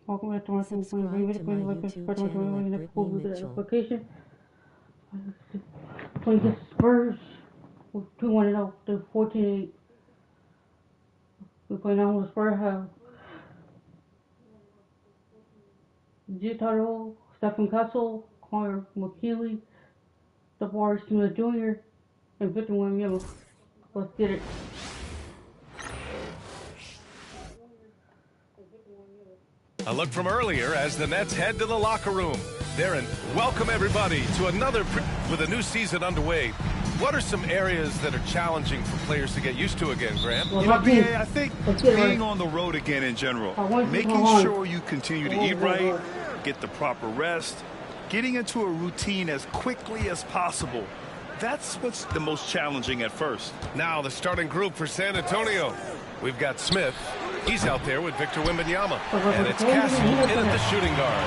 Welcome back to my channel. Application. Playing against Spurs. 2-1-0 to 14-8. We play now with Spurs have Gitaro, Stephen Castle, Connor McKeely, DeVar Smith Jr., and Victor Wembanyama. Let's get it. A look from earlier as the Nets head to the locker room. Darren, welcome everybody to another with a new season underway. What are some areas that are challenging for players to get used to again, Graham? You know, BA, I think being on the road again in general, making sure you continue to eat right, get the proper rest, getting into a routine as quickly as possible. That's what's the most challenging at first. Now the starting group for San Antonio. We've got Smith. He's out there with Victor Wembanyama. And it's Castle in at the shooting guard.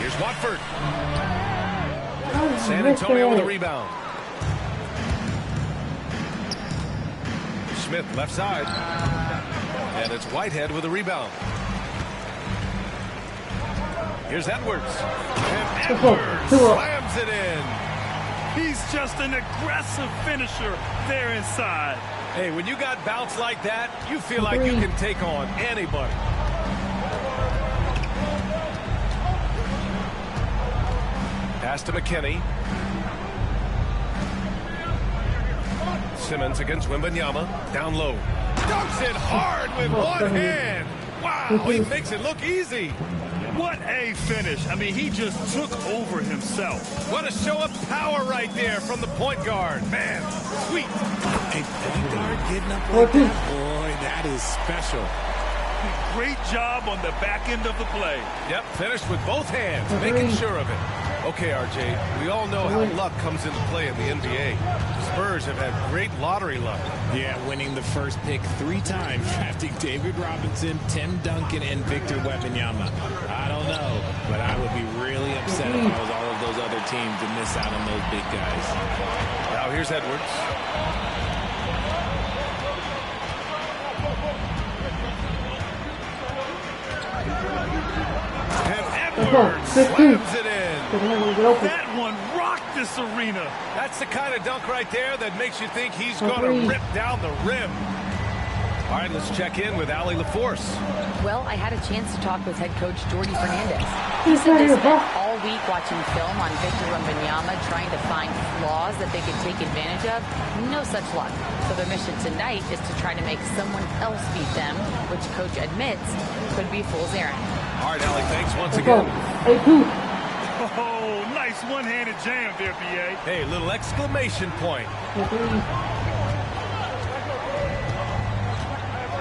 Here's Watford. San Antonio with a rebound. Smith left side. And it's Whitehead with a rebound. Here's Edwards. And Edwards slams it in. He's just an aggressive finisher there inside. Hey, when you got bounce like that, you feel like you can take on anybody. Pass to McKinney. Simmons against Wembanyama. Down low. Dunks it hard with one hand. Wow, he makes it look easy. What a finish. I mean, he just took over himself. What a show of power right there from the point guard. Man, sweet. A point guard getting up like that, boy, that is special. Great job on the back end of the play. Yep, finished with both hands, making sure of it. Okay, RJ, we all know how luck comes into play in the NBA. The Spurs have had great lottery luck. Yeah, winning the first pick 3 times, drafting David Robinson, Tim Duncan, and Victor Wembanyama. I don't know, but I would be really upset if I was all of those other teams to miss out on those big guys. Now here's Edwards. And Edwards slams it in. That one rocked this arena. That's the kind of dunk right there that makes you think he's going to rip down the rim. All right, let's check in with Allie LaForce. Well, I had a chance to talk with head coach Jordy Fernandez. He said they spent all week watching film on Victor Wembanyama, trying to find flaws that they could take advantage of. No such luck. So their mission tonight is to try to make someone else beat them, which coach admits could be a fool's errand. All right, Allie, thanks once again. Oh, nice one-handed jam there, B.A. Hey, little exclamation point.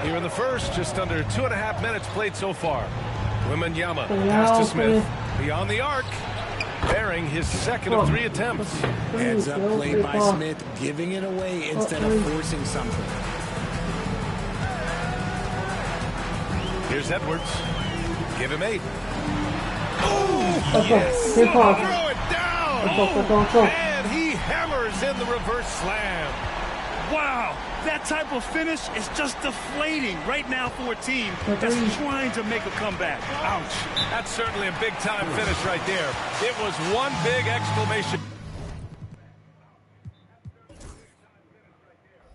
Here in the first, just under 2.5 minutes played so far. Wembanyama, pass to Smith, beyond the arc, bearing his second of 3 attempts. Heads up play by Smith, giving it away instead of forcing something. Here's Edwards. Give him 8. Oh, yes! Throw it down! And he hammers in the reverse slam. Wow, that type of finish is just deflating right now for a team that's trying to make a comeback. Ouch. That's certainly a big-time finish right there. It was one big exclamation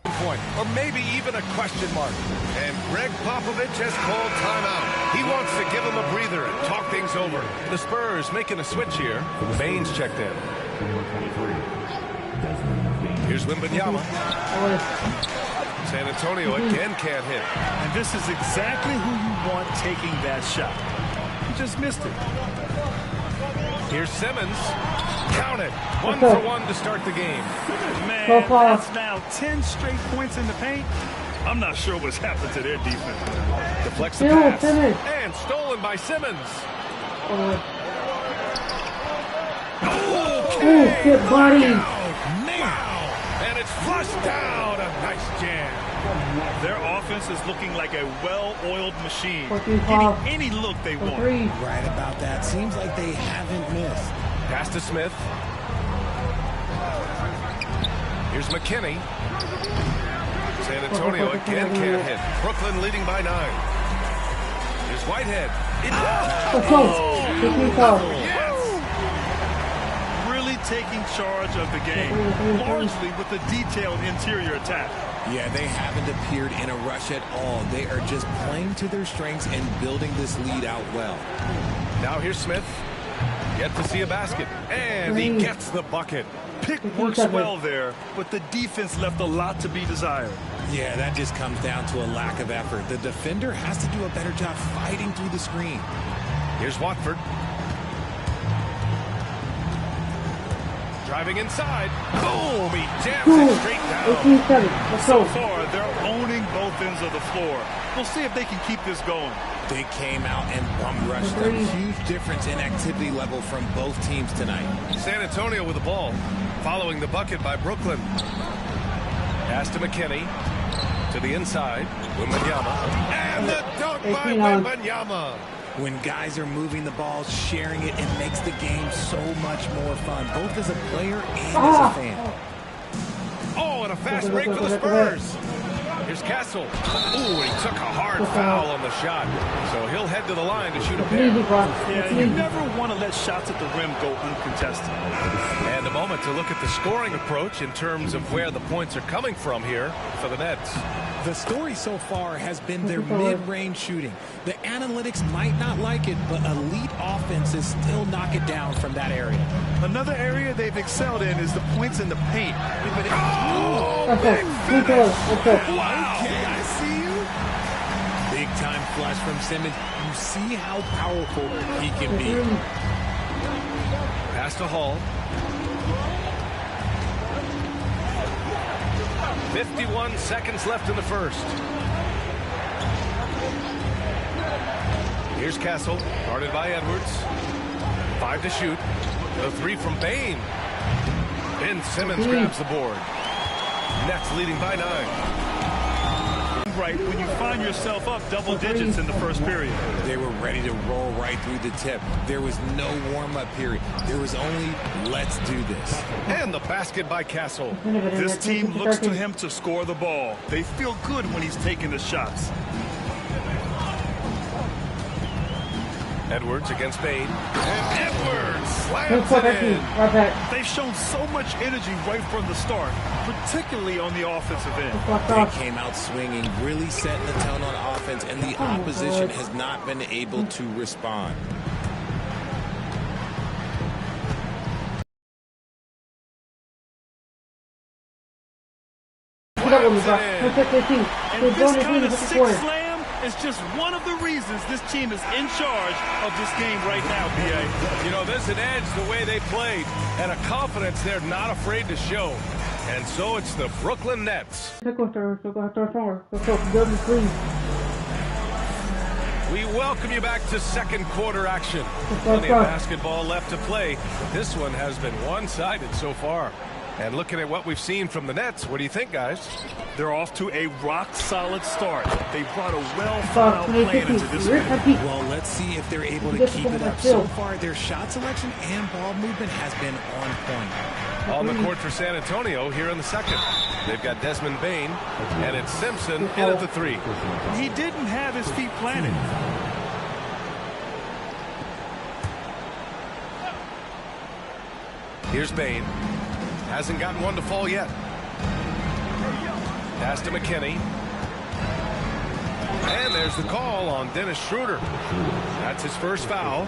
point, or maybe even a question mark. And Greg Popovich has called timeout. He wants to give him a breather and talk things over. The Spurs making a switch here. Baines checked in. Here's Wembanyama. San Antonio again can't hit. And this is exactly who you want taking that shot. He just missed it. Here's Simmons. Count it. 1 for 1 to start the game. Man, that's now 10 straight points in the paint. I'm not sure what's happened to their defense. Deflects the pass. And stolen by Simmons. Okay. Good body. And it's flushed down. A nice jam. Their offense is looking like a well-oiled machine. Getting any look they want. Right about that. Seems like they haven't missed. Pass to Smith. Here's McKinney. San Antonio again can't hit. Brooklyn leading by 9. Whitehead. Really taking charge of the game, largely with a detailed interior attack. Yeah, they haven't appeared in a rush at all. They are just playing to their strengths and building this lead out well. Now here's Smith. Yet to see a basket. And he gets the bucket. Pick works well there, but the defense left a lot to be desired. Yeah, that just comes down to a lack of effort. The defender has to do a better job fighting through the screen. Here's Watford. Driving inside. Boom! He jams it straight down. So far, they're owning both ends of the floor. We'll see if they can keep this going. They came out and bum rushed them. Huge difference in activity level from both teams tonight. San Antonio with the ball. Following the bucket by Brooklyn. Pass to McKinney. To the inside. Wembanyama. And the dunk by Wembanyama. When guys are moving the ball, sharing it, it makes the game so much more fun, both as a player and as a fan. Oh, and a fast break for the Spurs. Here's Castle. Ooh, he took a hard foul on the shot. So he'll head to the line to shoot a pair. Yeah, you never want to let shots at the rim go uncontested. And a moment to look at the scoring approach in terms of where the points are coming from here for the Nets. The story so far has been their mid-range shooting. The analytics might not like it, but elite offenses still knock it down from that area. Another area they've excelled in is the points in the paint. Big finish. Wow. Okay, I see you. Big time flush from Simmons. You see how powerful he can be. Pass to Hall. 51 seconds left in the first. Here's Castle, guarded by Edwards. 5 to shoot. The 3 from Bain. Ben Simmons grabs the board. Nets leading by 9. Right when you find yourself up double digits in the first period. They were ready to roll right through the tip. There was no warm-up period. There was only, let's do this. And the basket by Castle. This team looks to him to score the ball. They feel good when he's taking the shots. Edwards against Bain. And Edwards slams it in. They've shown so much energy right from the start, particularly on the offensive end. They came out swinging, really setting the tone on offense, and the opposition has not been able to respond. And this kind of six slam is just one of the reasons this team is in charge of this game right now, B.A. You know, there's an edge the way they played and a confidence they're not afraid to show. And so it's the Brooklyn Nets. We welcome you back to second quarter action. Plenty of basketball left to play. This one has been one-sided so far. And looking at what we've seen from the Nets, what do you think, guys? They're off to a rock-solid start. They brought a well-thought-out plan into this one. Well, let's see if they're able to keep it up. So far, their shot selection and ball movement has been on point. On the court for San Antonio here in the second. They've got Desmond Bain, and it's Simpson in at the 3. He didn't have his feet planted. Here's Bain. Hasn't gotten one to fall yet. Pass to McKinney. And there's the call on Dennis Schroeder. That's his first foul.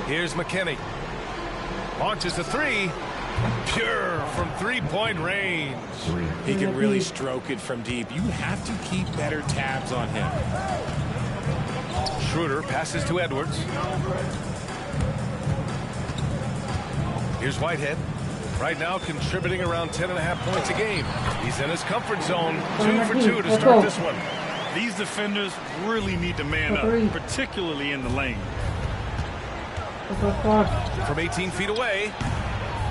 Here's McKinney. Launches the 3. Pure from three-point range. He can really stroke it from deep. You have to keep better tabs on him. Schroeder passes to Edwards. Here's Whitehead. Right now contributing around 10.5 points a game. He's in his comfort zone. 2 for 2 to start this one. These defenders really need to man up, particularly in the lane. From 18 feet away.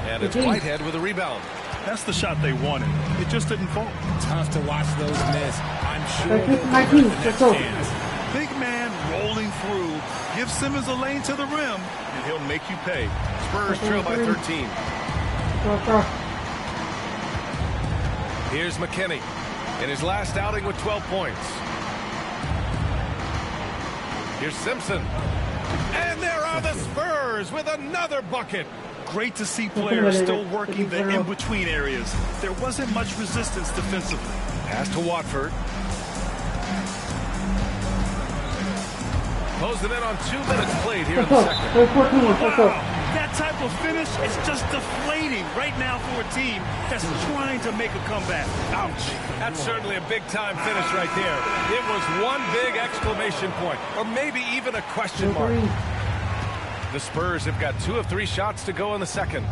And it's Whitehead with a rebound. That's the shot they wanted. It just didn't fall. Tough to watch those miss. I'm sure they'll get the next chance. Big man rolling through. Give Simmons a lane to the rim, and he'll make you pay. Spurs trail by 13. Here's McKinney in his last outing with 12 points. Here's Simpson. And there are the Spurs with another bucket. Great to see players still working the in-between areas. There wasn't much resistance defensively. Pass to Watford. Closing in on 2 minutes played here in the second. Wow, that type of finish is just deflating right now for a team that's trying to make a comeback. Ouch. That's certainly a big-time finish right there. It was one big exclamation point, or maybe even a question mark. The Spurs have got 2 of 3 shots to go in the second.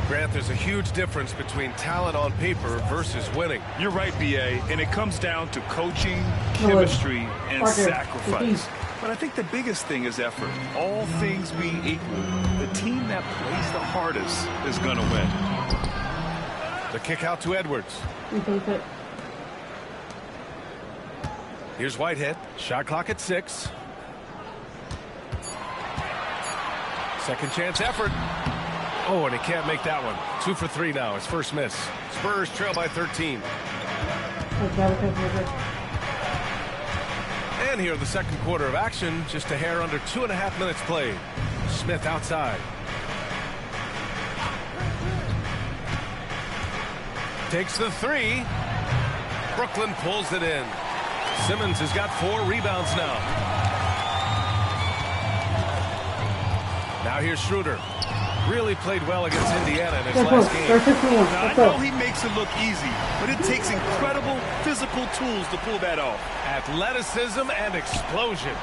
Grant, there's a huge difference between talent on paper versus winning. You're right, B.A., and it comes down to coaching, chemistry, and sacrifice. But I think the biggest thing is effort. All things being equal, the team that plays the hardest is going to win. The kick out to Edwards. Here's Whitehead. Shot clock at 6. Second chance effort. Oh, and he can't make that one. 2 for 3 now. His first miss. Spurs trail by 13. And here in the second quarter of action, just a hair under 2.5 minutes played. Smith outside. Takes the 3. Brooklyn pulls it in. Simmons has got 4 rebounds now. Now here's Schroeder. Really played well against Indiana in his last game. Now, I know he makes it look easy, but it takes incredible physical tools to pull that off. Athleticism and explosion.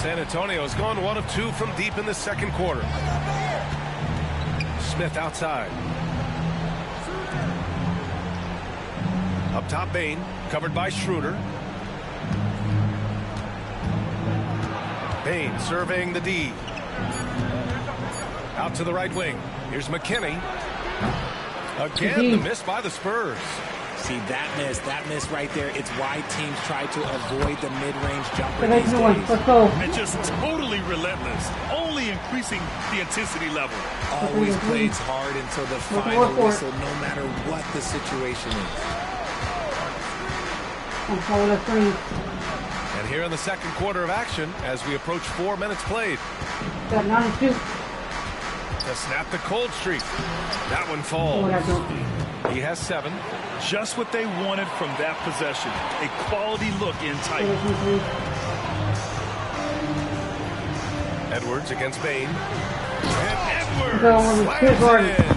San Antonio is going 1 of 2 from deep in the second quarter. Smith outside. Up top, Bain, covered by Schroeder. Bain surveying the D. Out to the right wing. Here's McKinney. Again, the miss by the Spurs. See, that miss right there, it's why teams try to avoid the mid-range jumper these days. And just totally relentless, only increasing the intensity level. Always plays hard until the final whistle, no matter what the situation is. And here in the second quarter of action, as we approach 4 minutes played. Got 92. To snap the cold streak. That one falls. He has 7. Just what they wanted from that possession. A quality look in tight. Edwards against Bain. And Edwards slams it in.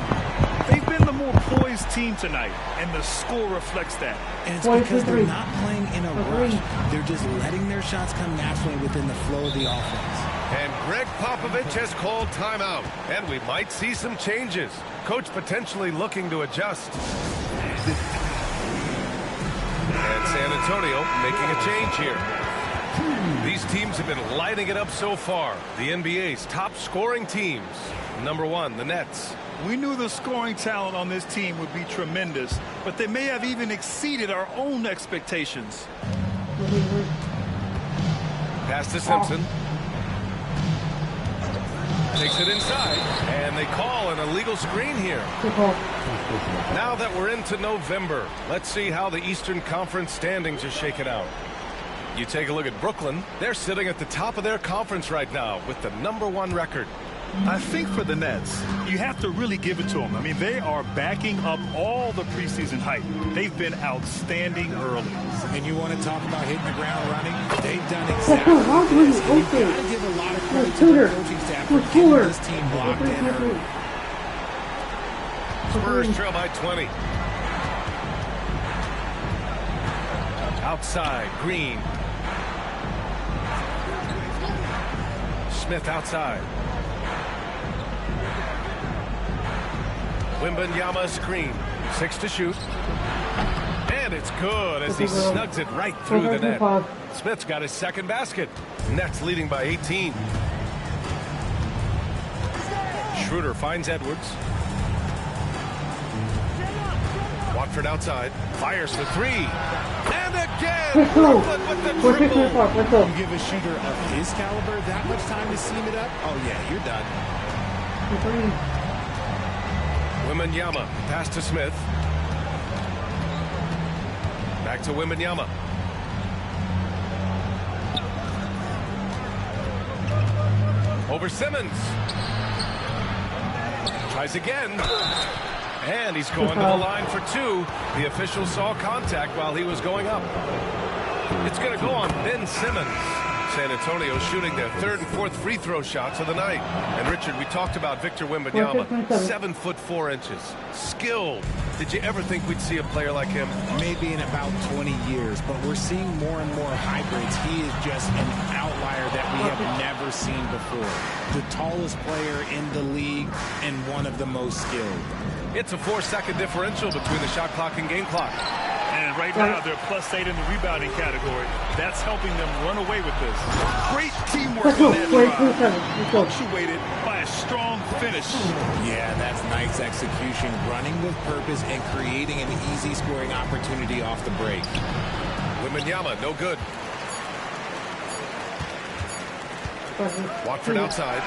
They've been the more poised team tonight, and the score reflects that. And it's because they're not playing in a rush. They're just letting their shots come naturally within the flow of the offense. And Greg Popovich has called timeout. And we might see some changes. Coach potentially looking to adjust. And San Antonio making a change here. These teams have been lighting it up so far. The NBA's top scoring teams. Number 1, the Nets. We knew the scoring talent on this team would be tremendous, but they may have even exceeded our own expectations. Pass to Simpson. Takes it inside, and they call an illegal screen here. Now that we're into November, let's see how the Eastern Conference standings are shaken out. You take a look at Brooklyn. They're sitting at the top of their conference right now with the #1 record. I think for the Nets, you have to really give it to them. I mean, they are backing up all the preseason hype. They've been outstanding early. And you want to talk about hitting the ground running? They've done exactly this. You've got to give a lot of credit to the coaching staff for getting this team blocked in early. Spurs trail by 20. Outside, Green. Smith outside. Wembanyama screen. 6 to shoot. And it's good as he snugs it right through the net. Smith's got his second basket. Nets leading by 18. Schroeder finds Edwards. Watford outside. Fires for 3. And again, Brooklyn with the triple. You give a shooter of his caliber that much time to seam it up? Oh, yeah, you're done. Wembanyama, pass to Smith. Back to Wembanyama. Over Simmons. Tries again. And he's going to the line for two. The official saw contact while he was going up. It's going to go on Ben Simmons. San Antonio shooting their third and fourth free throw shots of the night. And Richard, we talked about Victor Wembanyama, 7'4". Skilled. Did you ever think we'd see a player like him? Maybe in about 20 years, but we're seeing more and more hybrids. He is just an outlier that we have never seen before. The tallest player in the league and one of the most skilled. It's a 4-second differential between the shot clock and game clock. And right now, they're +8 in the rebounding category. That's helping them run away with this. Great teamwork on that drive. Punctuated by a strong finish. Yeah, that's nice execution. Running with purpose and creating an easy scoring opportunity off the break. Wembanyama, no good. Watford outside.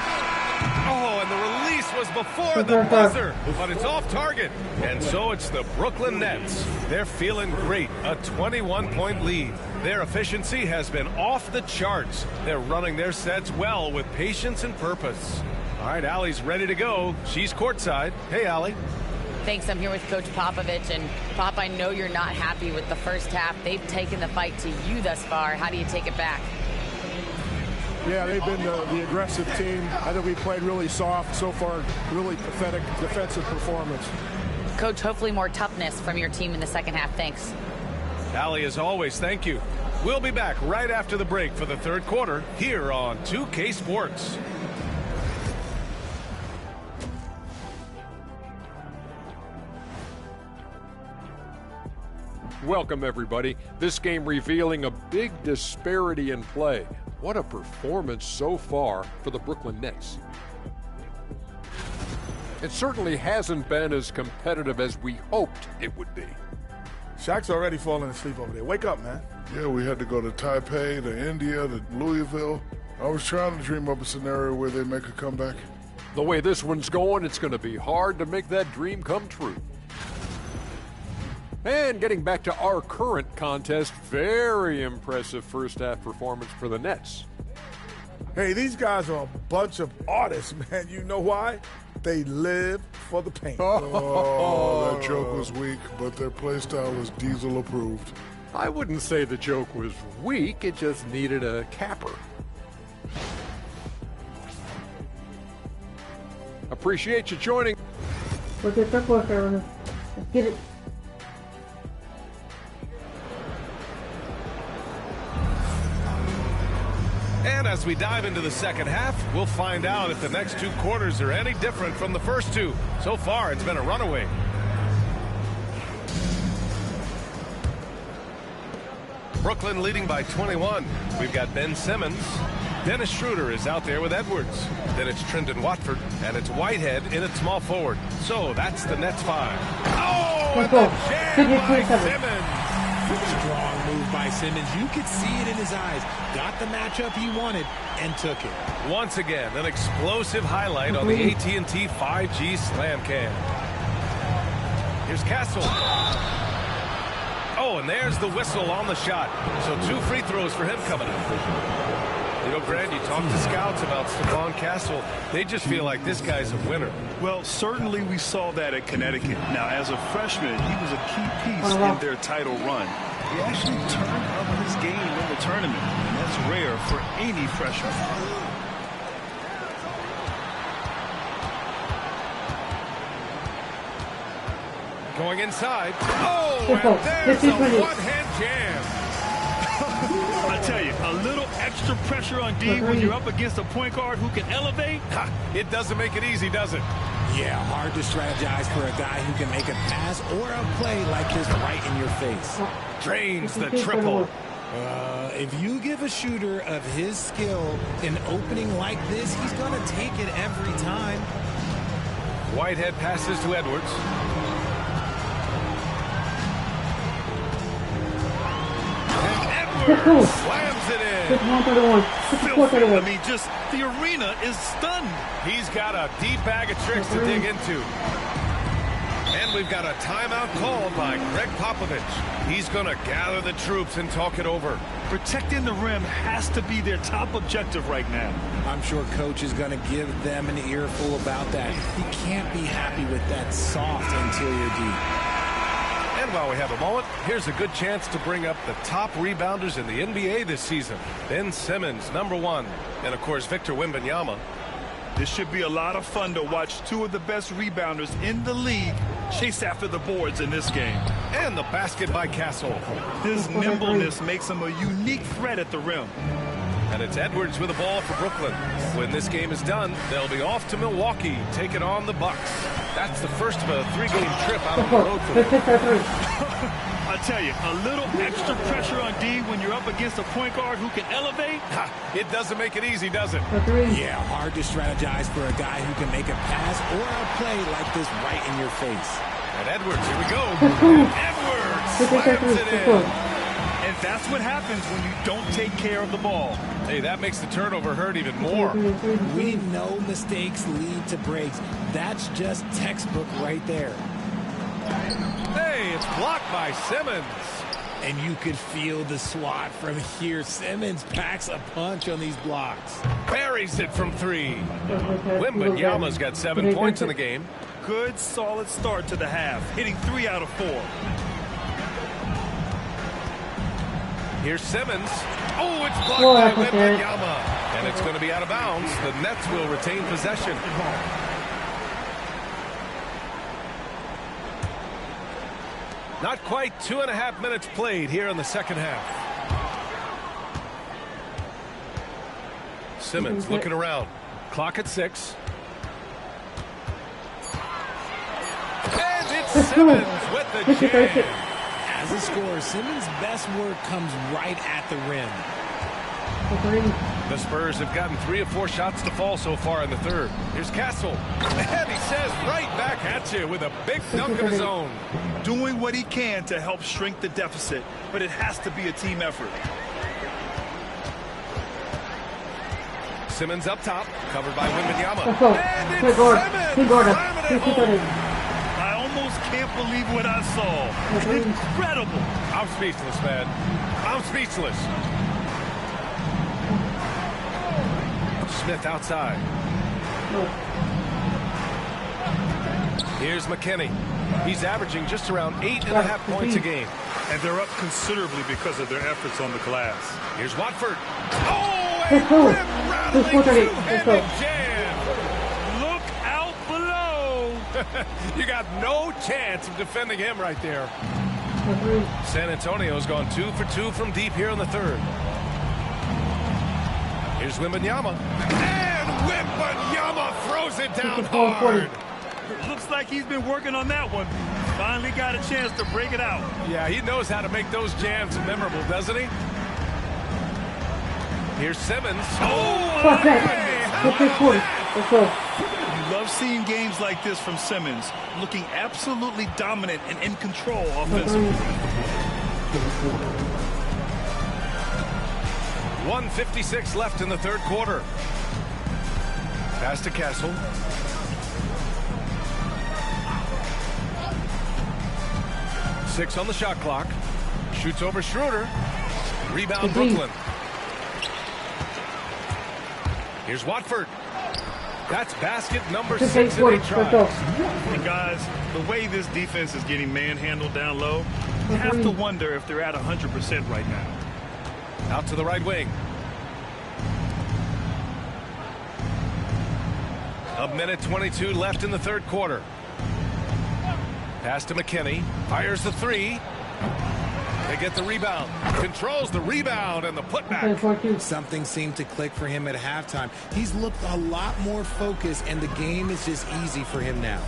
Oh, and the release was before the buzzer, but it's off target. And so it's the Brooklyn Nets. They're feeling great, a 21-point lead. Their efficiency has been off the charts. They're running their sets well with patience and purpose. All right, Allie's ready to go. She's courtside. Hey, Allie. Thanks. I'm here with Coach Popovich. And, Pop, I know you're not happy with the first half. They've taken the fight to you thus far. How do you take it back? Yeah, they've been the aggressive team. I think we played really soft so far. Really pathetic defensive performance. Coach, hopefully more toughness from your team in the second half. Thanks. Allie, as always, thank you. We'll be back right after the break for the third quarter here on 2K Sports. Welcome, everybody. This game revealing a big disparity in play. What a performance so far for the Brooklyn Nets. It certainly hasn't been as competitive as we hoped it would be. Shaq's already falling asleep over there. Wake up, man. Yeah, we had to go to Taipei, to India, to Louisville. I was trying to dream up a scenario where they make a comeback. The way this one's going, it's going to be hard to make that dream come true. And getting back to our current contest, very impressive first half performance for the Nets. Hey, these guys are a bunch of artists, man. You know why? They live for the paint. Oh, that joke was weak, but their play style is Diesel approved. I wouldn't say the joke was weak, it just needed a capper. Appreciate you joining. Let's get it. And as we dive into the second half, we'll find out if the next two quarters are any different from the first two. So far, it's been a runaway. Brooklyn leading by 21. We've got Ben Simmons. Dennis Schroeder is out there with Edwards. Then it's Trendon Watford, and it's Whitehead in at small forward. So that's the Nets 5. Oh, and the jam by Simmons. Strong move by Simmons. You could see it in his eyes. Got the matchup he wanted and took it. Once again, an explosive highlight on the AT&T 5G Slam Cam. Here's Castle. Oh, and there's the whistle on the shot. So 2 free throws for him coming up. You know, Grant, you talk to scouts about Stephon Castle. They just feel like this guy's a winner. Well, certainly we saw that at Connecticut. Now, as a freshman, he was a key piece in their title run. He actually turned up his game in the tournament, and that's rare for any freshman. Going inside. Oh, and there's a one-hand jam. I tell you, a little extra pressure on D when you're up against a point guard who can elevate. It doesn't make it easy, does it? Yeah, hard to strategize for a guy who can make a pass or a play like this right in your face. Drains the triple. If you give a shooter of his skill an opening like this, he's going to take it every time. Whitehead passes to Edwards. Slams 131. I mean, just the arena is stunned. He's got a deep bag of tricks to dig into. And we've got a timeout called by Greg Popovich. He's going to gather the troops and talk it over. Protecting the rim has to be their top objective right now. I'm sure coach is going to give them an earful about that. He can't be happy with that soft interior D. And while we have a moment, here's a good chance to bring up the top rebounders in the NBA this season. Ben Simmons, #1. And, of course, Victor Wembanyama. This should be a lot of fun to watch two of the best rebounders in the league chase after the boards in this game. And the basket by Castle. His nimbleness makes him a unique threat at the rim. And it's Edwards with the ball for Brooklyn. When this game is done, they'll be off to Milwaukee, taking on the Bucks. That's the first of a 3-game trip out on the road for them. I tell you, a little extra pressure on D when you're up against a point guard who can elevate. It doesn't make it easy, does it? Yeah, hard to strategize for a guy who can make a pass or a play like this right in your face. And Edwards, here we go. And Edwards slams it in. And that's what happens when you don't take care of the ball. Hey, that makes the turnover hurt even more. We know mistakes lead to breaks. That's just textbook right there. Hey, it's blocked by Simmons. And you could feel the swat from here. Simmons packs a punch on these blocks. Buries it from 3. Wembanyama's got 7 points in the game. Good, solid start to the half, hitting 3 out of 4. Here's Simmons. Oh, it's blocked by Wembanyama. And it's going to be out of bounds. The Nets will retain possession. Not quite 2.5 minutes played here in the second half. Simmons looking around. Clock at 6. And it's Simmons with the jam. As a scorer, Simmons' best work comes right at the rim. The Spurs have gotten 3 of 4 shots to fall so far in the third. Here's Castle. And he says right back at you with a big dunk of his own. Doing what he can to help shrink the deficit, but it has to be a team effort. Simmons up top, covered by Wembanyama. And it's Simmons. I almost can't believe what I saw. Incredible. I'm speechless, man. I'm speechless. Smith outside. Here's McKinney. He's averaging just around 8.5 points a game. And they're up considerably because of their efforts on the glass. Here's Watford. Oh, and rim-rattling two-handed jam. Look out below. You got no chance of defending him right there. San Antonio's gone 2 for 2 from deep here in the third. Here's Wembanyama. And Wembanyama throws it down hard. Looks like he's been working on that one. Finally got a chance to break it out. Yeah, he knows how to make those jams memorable, doesn't he? Here's Simmons. Oh, you love seeing games like this from Simmons, looking absolutely dominant and in control offensively. 1:56 left in the third quarter. Pass to Castle. Six on the shot clock. Shoots over Schroeder. Rebound Brooklyn. Here's Watford. That's basket number 6 in 8 tries. And guys, the way this defense is getting manhandled down low, you have to wonder if they're at 100% right now. Out to the right wing. A minute 22 left in the third quarter. Pass to McKinney. Fires the 3. They get the rebound. Controls the rebound and the putback. Something seemed to click for him at halftime. He's looked a lot more focused, and the game is just easy for him now.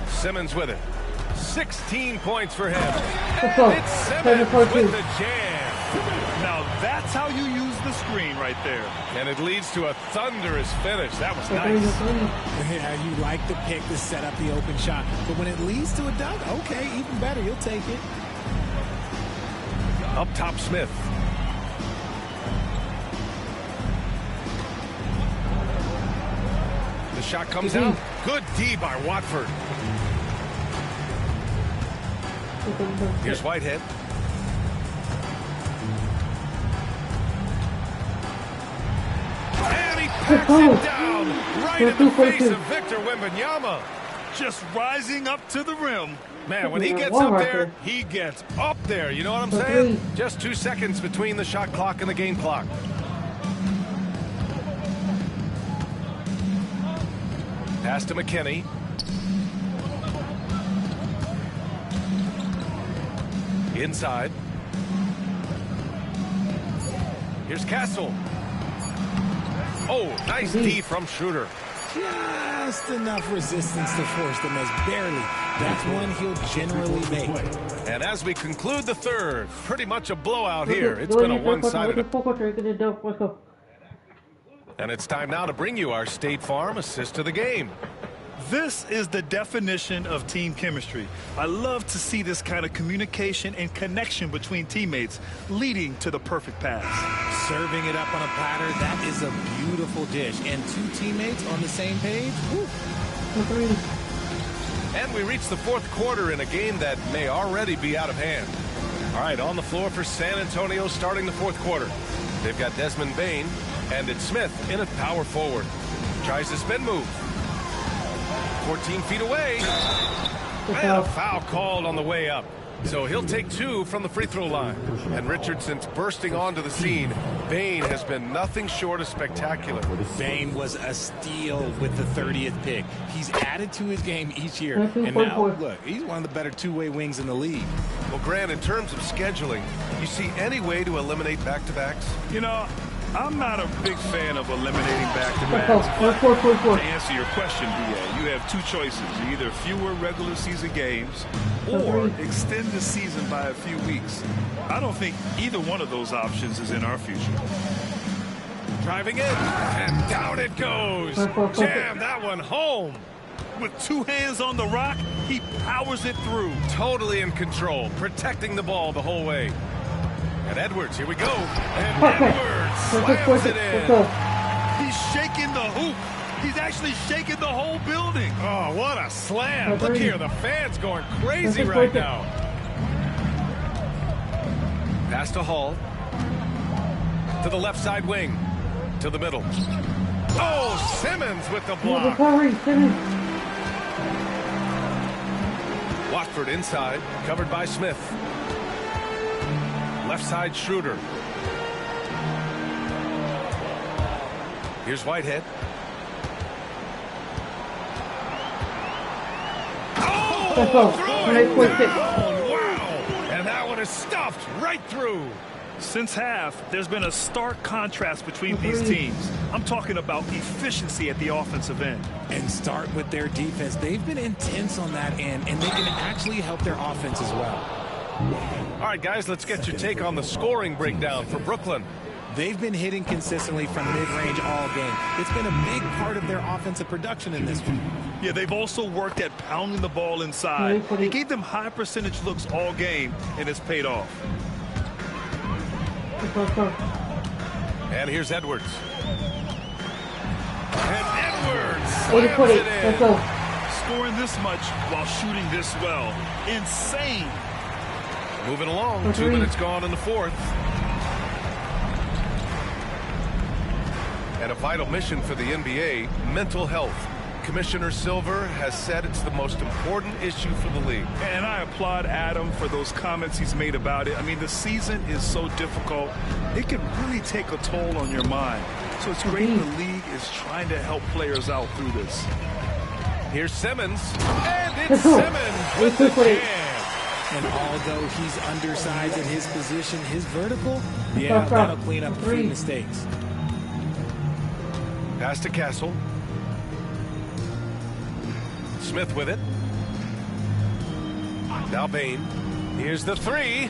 Simmons with it. 16 points for him. And it's Simmons with the jam. Now that's how you use the screen right there. And it leads to a thunderous finish. That was nice. Yeah, you like the pick to set up the open shot. But when it leads to a dunk, okay, even better. You'll take it. Up top, Smith. The shot comes out. Good D by Watford. Here's Whitehead. And he pats it down right in the face of Victor Wembanyama. Just rising up to the rim. Man, when he gets up there, he gets up there. You know what I'm saying? Just 2 seconds between the shot clock and the game clock. Pass to McKinney. Inside. Here's Castle. Oh, nice D from Schroeder. Just enough resistance to force the miss, barely. That's one he'll generally make. And as we conclude the third, pretty much a blowout here. It's been a one-sided. And it's time now to bring you our State Farm assist of the game. This is the definition of team chemistry. I love to see this kind of communication and connection between teammates leading to the perfect pass. Serving it up on a platter, that is a beautiful dish. And two teammates on the same page. Woo. And we reach the fourth quarter in a game that may already be out of hand. All right, on the floor for San Antonio starting the fourth quarter. They've got Desmond Bane, and it's Smith in at power forward. Tries the spin move. 14 feet away. And a foul called on the way up. So he'll take two from the free throw line. And Richardson's bursting onto the scene. Bane has been nothing short of spectacular. Bane was a steal with the 30th pick. He's added to his game each year. And now, look, he's one of the better two-way wings in the league. Well, Grant, in terms of scheduling, you see any way to eliminate back-to-backs? You know, I'm not a big fan of eliminating back-to-backs. To answer your question, B.A., you have two choices. Either fewer regular season games or extend the season by a few weeks. I don't think either one of those options is in our future. Driving in, and down it goes. Jam that one home. With two hands on the rock, he powers it through. Totally in control, protecting the ball the whole way. And Edwards, here we go. And Edwards slams it in. He's shaking the hoop. He's actually shaking the whole building. Oh, what a slam. Look here, the fans going crazy right now. Pass to Hall. To the left side wing. To the middle. Oh, Simmons with the block. Watford inside, covered by Smith. Left side, Schroeder. Here's Whitehead. Oh, wow. And that one is stuffed right through. Since half, there's been a stark contrast between these teams. I'm talking about efficiency at the offensive end. And start with their defense. They've been intense on that end, and they can actually help their offense as well. All right, guys, let's get your take on the scoring breakdown for Brooklyn. They've been hitting consistently from mid-range all game. It's been a big part of their offensive production in this one. Yeah, they've also worked at pounding the ball inside. It gave them high percentage looks all game, and it's paid off. And here's Edwards. And Edwards slams it in. Scoring this much while shooting this well. Insane. Moving along. 2 minutes gone in the fourth. And a vital mission for the NBA, mental health. Commissioner Silver has said it's the most important issue for the league. And I applaud Adam for those comments he's made about it. I mean, the season is so difficult. It can really take a toll on your mind. So it's great the league is trying to help players out through this. Here's Simmons. And it's Simmons with the jam. And although he's undersized at his position, his vertical, yeah, that'll clean up a few mistakes. Pass to Castle. Smith with it. Now Bane. Here's the three.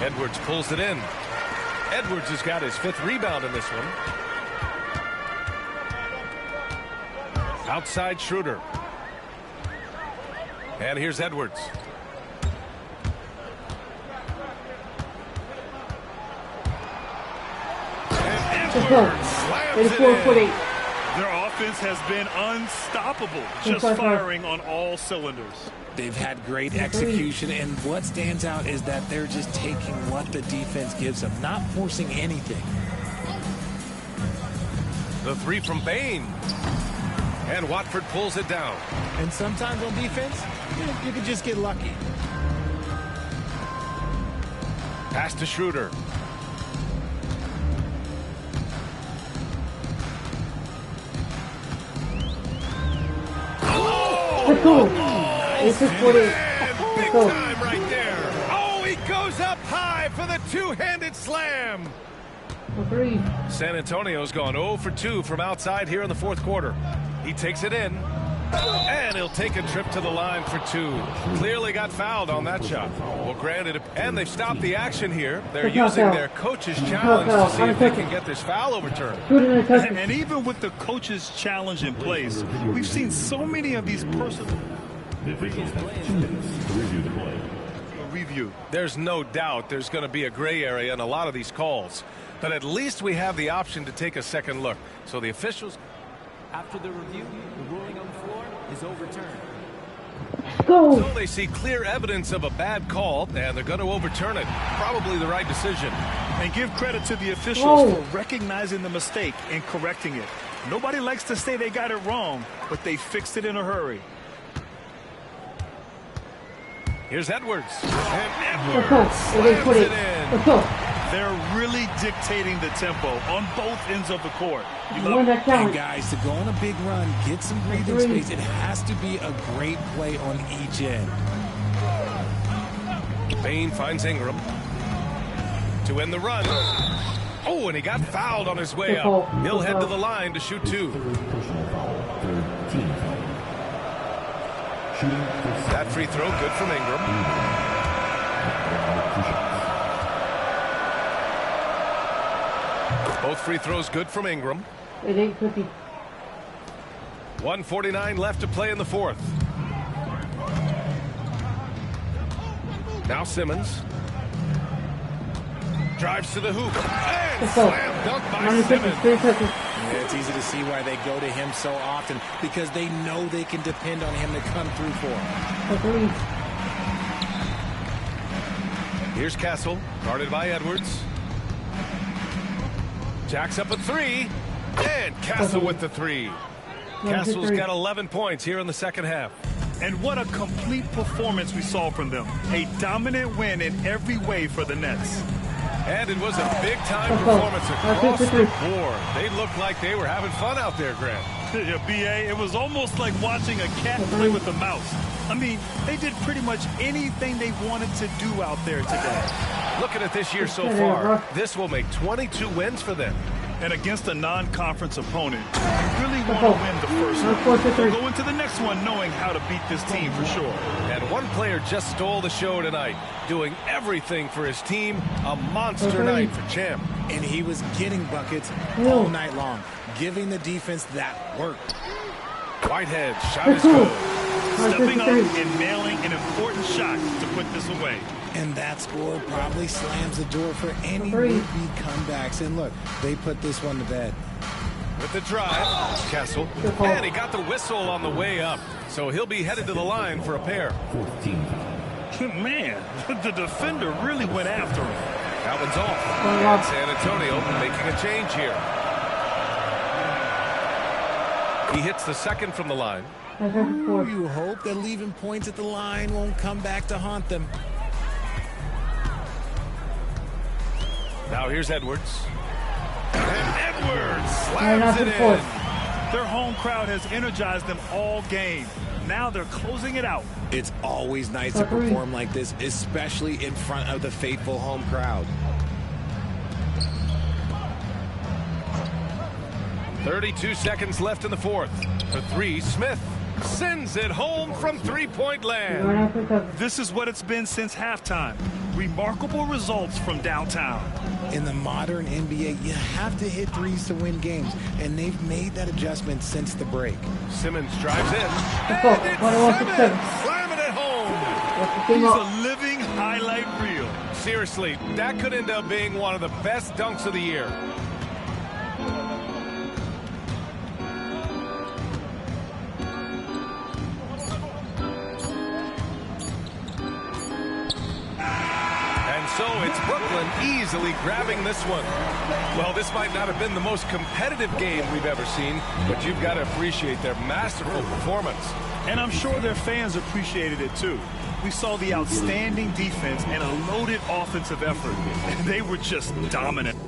Edwards pulls it in. Edwards has got his 5th rebound in this one. Outside Schroeder. And here's Edwards. Edwards slams it in. Their offense has been unstoppable, just firing on all cylinders. They've had great execution, and what stands out is that they're just taking what the defense gives them, not forcing anything. The three from Bain. And Watford pulls it down. And sometimes on defense, you can just get lucky. Pass to Schroeder. It's just 40. Big time right there. Oh, he goes up high for the two-handed slam. San Antonio's gone 0 for 2 from outside here in the fourth quarter. He takes it in, and he'll take a trip to the line for 2. Clearly got fouled on that shot. Well, granted, and they've stopped the action here. They're using their coach's challenge to see if they can get this foul overturned. And even with the coach's challenge in place, we've seen so many of these personal review. There's no doubt there's going to be a gray area in a lot of these calls, but at least we have the option to take a second look. So the officials, after the review, the ruling on the floor is overturned. So they see clear evidence of a bad call, and they're going to overturn it. Probably the right decision. And give credit to the officials for recognizing the mistake and correcting it. Nobody likes to say they got it wrong, but they fixed it in a hurry. Here's Edwards. And Edwards slams it in. They're really dictating the tempo on both ends of the court. And guys, to go on a big run, get some breathing space, it has to be a great play on each end. Bain finds Ingram to end the run. Oh, and he got fouled on his way up. He'll head to the line to shoot 2. That free throw good from Ingram. Both free throws good from Ingram. 1:49 left to play in the fourth. Now Simmons drives to the hoop and slam dunk by Simmons. Yeah, it's easy to see why they go to him so often, because they know they can depend on him to come through for them. Here's Castle, guarded by Edwards. Jacks up a 3, and Castle with the 3. Castle's got 11 points here in the second half. And what a complete performance we saw from them. A dominant win in every way for the Nets. And it was a big-time performance across the board. They looked like they were having fun out there, Grant. Yeah, B.A., it was almost like watching a cat play with a mouse. I mean, they did pretty much anything they wanted to do out there today. Looking at this year so far, this will make 22 wins for them. And against a non-conference opponent, you really want to win the first one. So go into the next one knowing how to beat this team for sure. And one player just stole the show tonight, doing everything for his team. A monster night for Champ. And he was getting buckets all night long, giving the defense that work. Whitehead, shot is good. Stepping up and nailing an important shot to put this away. And that score probably slams the door for any would-be comebacks. And look, they put this one to bed. With the drive, Castle. And he got the whistle on the way up. So he'll be headed to the line for a pair. Man, the defender really went after him. That one's off. And San Antonio making a change here. He hits the second from the line. Ooh, you hope that leaving points at the line won't come back to haunt them. Now here's Edwards. And Edwards slams it in. Their home crowd has energized them all game. Now they're closing it out. It's always nice to perform like this, especially in front of the faithful home crowd. 32 seconds left in the fourth. For 3, Smith sends it home from three-point land. This is what it's been since halftime. Remarkable results from downtown. In the modern NBA, you have to hit threes to win games, and they've made that adjustment since the break. Simmons drives in. And it's Simmons slamming it home. He's a living highlight reel. Seriously, that could end up being one of the best dunks of the year. So it's Brooklyn easily grabbing this one. Well, this might not have been the most competitive game we've ever seen, but you've got to appreciate their masterful performance. And I'm sure their fans appreciated it too. We saw the outstanding defense and a loaded offensive effort. They were just dominant.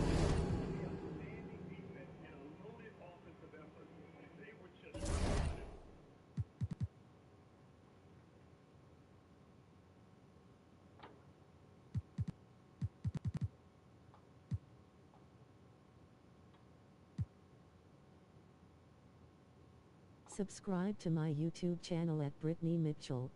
Subscribe to my YouTube channel at Brittany Mitchell.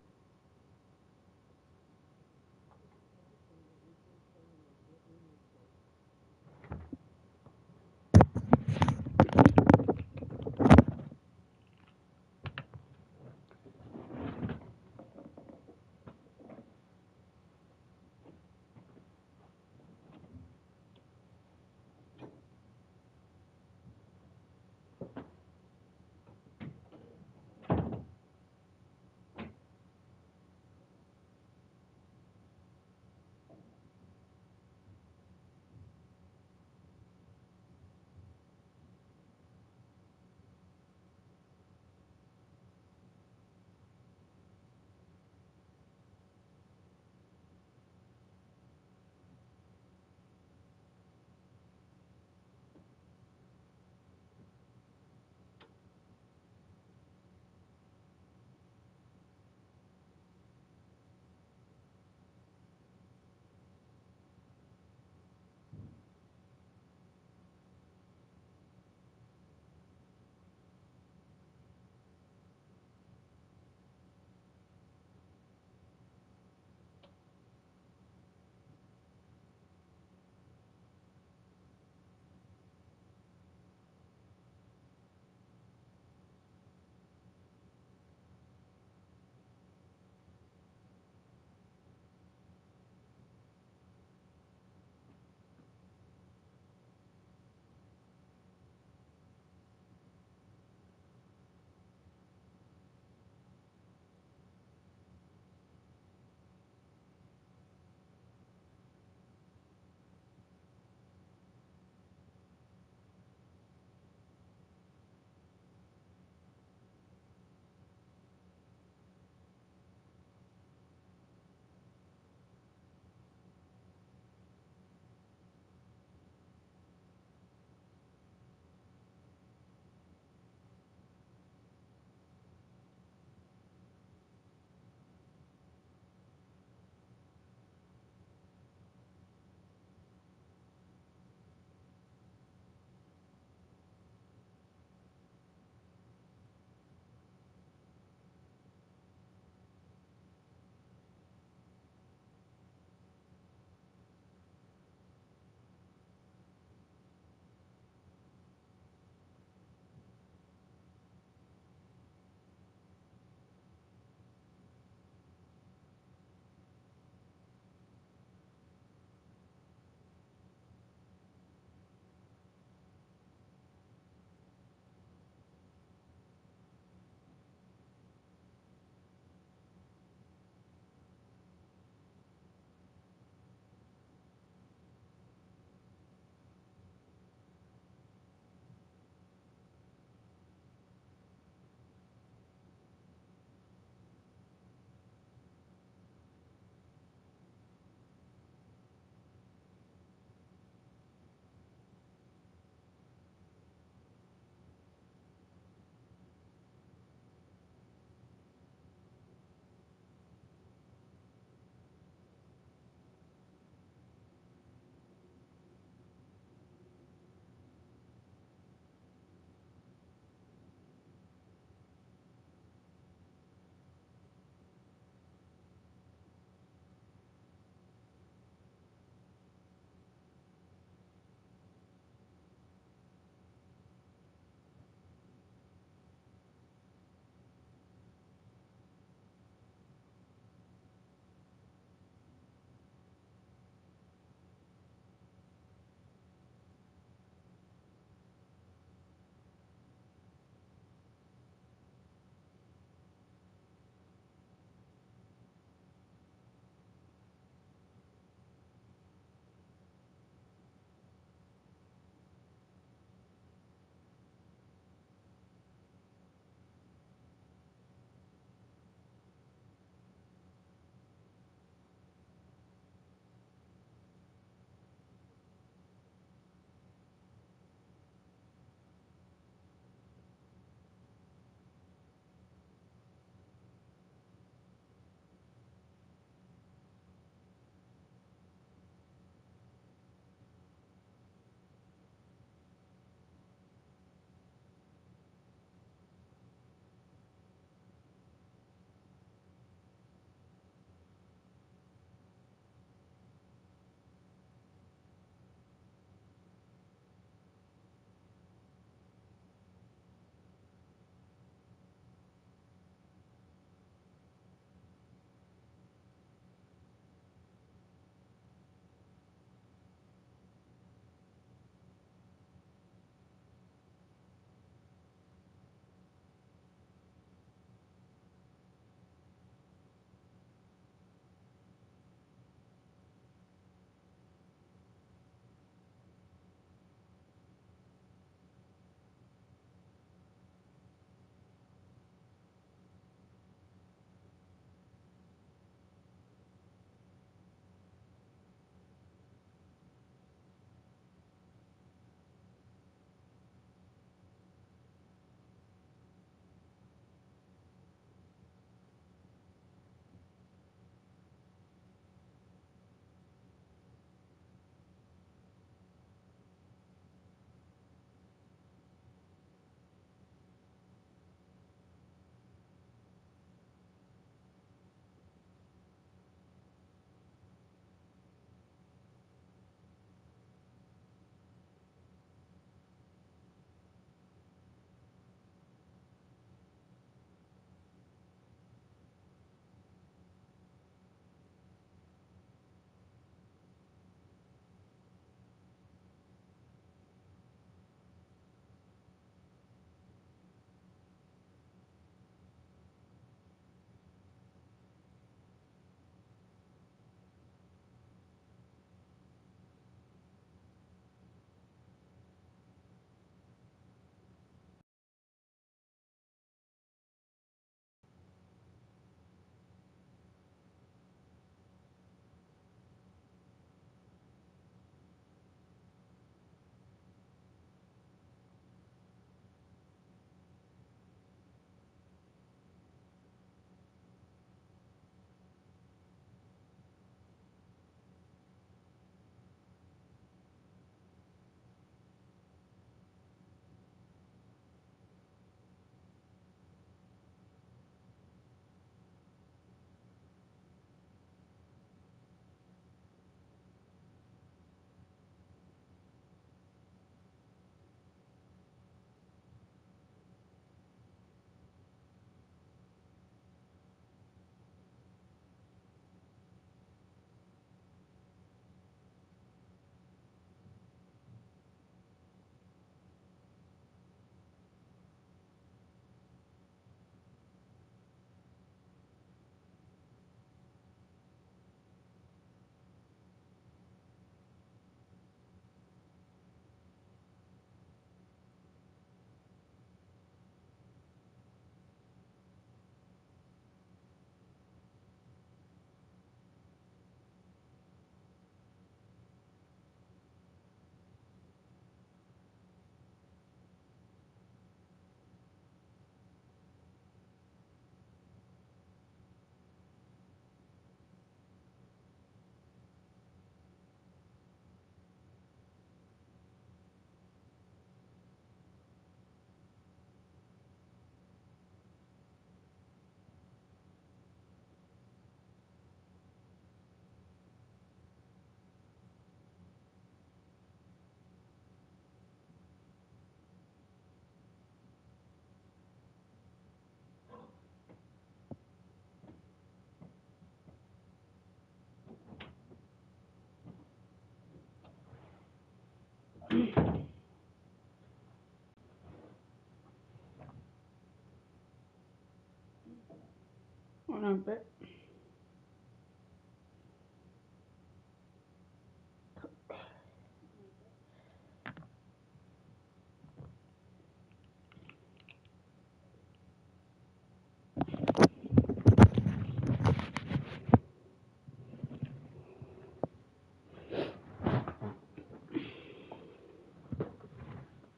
bet.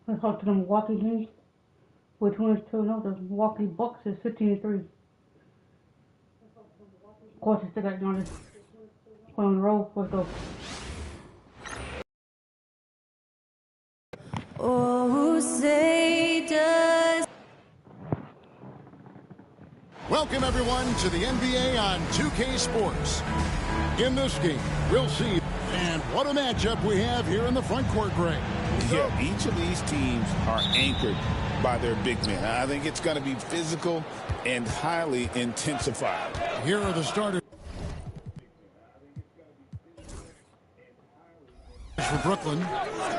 Let's talk to the Milwaukee teams. Which one is 2-0? The Milwaukee Bucks is 15-3. Of course, it's still got Giannis on the road. Let's go. Oh, say does. Welcome, everyone, to the NBA on 2K Sports. In this game, we'll see. And what a matchup we have here in the front court, Greg. Yeah, each of these teams are anchored by their big men. I think it's going to be physical and highly intensified. Here are the starters for Brooklyn.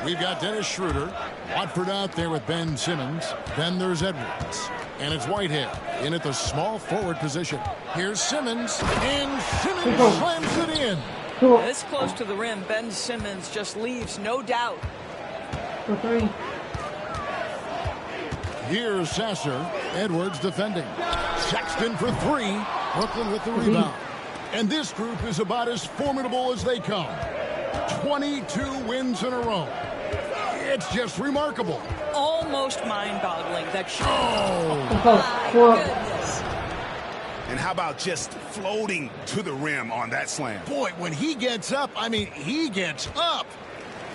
We've got Dennis Schroeder. Watford out there with Ben Simmons. Then there's Edwards. And it's Whitehead in at the small forward position. Here's Simmons. And Simmons slams it in. This close to the rim, Ben Simmons just leaves, no doubt. For 3. Here's Sasser. Edwards defending. Sexton for 3. Brooklyn with the rebound. And this group is about as formidable as they come. 22 wins in a row. It's just remarkable. Almost mind-boggling. That shot. Oh, my goodness. And how about just floating to the rim on that slam? Boy, when he gets up, I mean, he gets up.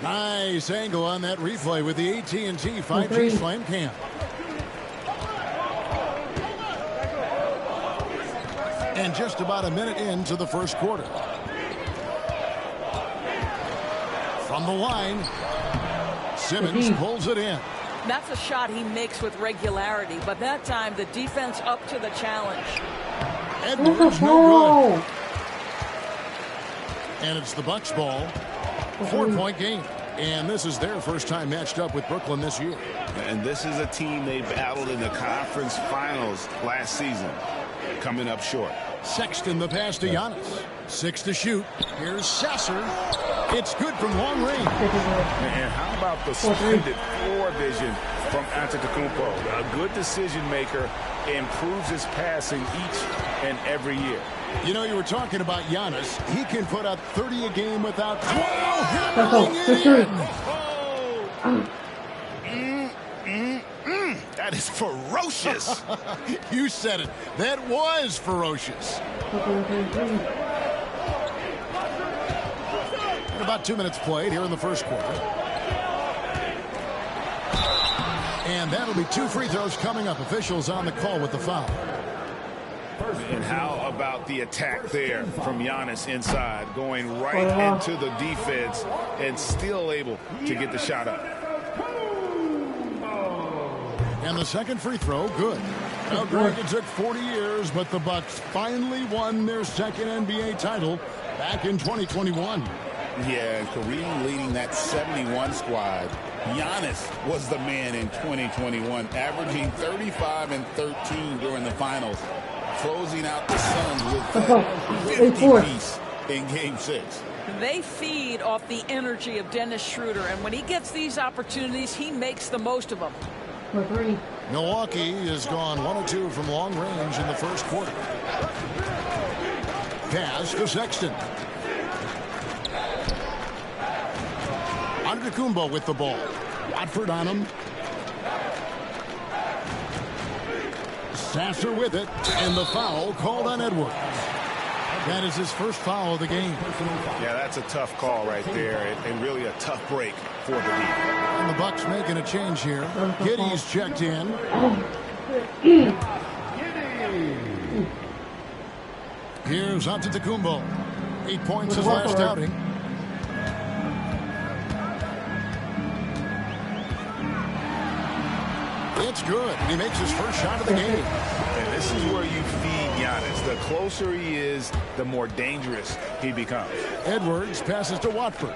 Nice angle on that replay with the AT&T 5G Slam Cam. And just about a minute into the first quarter. From the line, Simmons pulls it in. That's a shot he makes with regularity, but that time the defense up to the challenge. Edwards, no good. And it's the Bucks ball. 4-point game. And this is their first time matched up with Brooklyn this year. And this is a team they battled in the conference finals last season. Coming up short. Sexton the pass to Giannis. 6 to shoot. Here's Sasser. It's good from long range. And how about the splendid floor vision from Antetokounmpo? A good decision maker, improves his passing each and every year. You know, you were talking about Giannis. He can put up 30 a game without 12. Hammering it in. That is ferocious. You said it. That was ferocious. And about 2 minutes played here in the first quarter. And that'll be 2 free throws coming up. Officials on the call with the foul. And how about the attack there from Giannis inside, going right into the defense and still able to get the shot up. And the second free throw, good. Now, Greg, it took 40 years, but the Bucks finally won their second NBA title back in 2021. Yeah, Kareem leading that 71 squad. Giannis was the man in 2021, averaging 35 and 13 during the finals, closing out the Suns with that 50-piece in Game 6. They feed off the energy of Dennis Schroeder, and when he gets these opportunities, he makes the most of them. Milwaukee has gone 1 of 2 from long range in the first quarter. Pass to Sexton. Antetokounmpo with the ball. Watford on him. Sasser with it, and the foul called on Edwards. That is his first foul of the game. Yeah, that's a tough call right there, and really a tough break for the defense. And the Bucks making a change here. Giddey's checked in. Here's Antetokounmpo. 8 points his last outing. It's good. He makes his first shot of the game. And this is where you feed Giannis. The closer he is, the more dangerous he becomes. Edwards passes to Watford.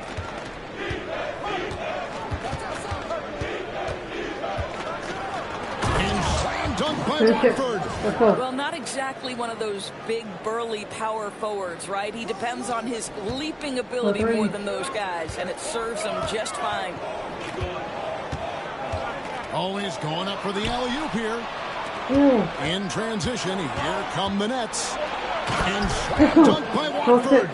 And slam dunk by Watford. Well, not exactly one of those big, burly power forwards, right? He depends on his leaping ability more than those guys, and it serves him just fine. Always going up for the alley-oop here. In transition, here come the Nets. And dunked by Watford.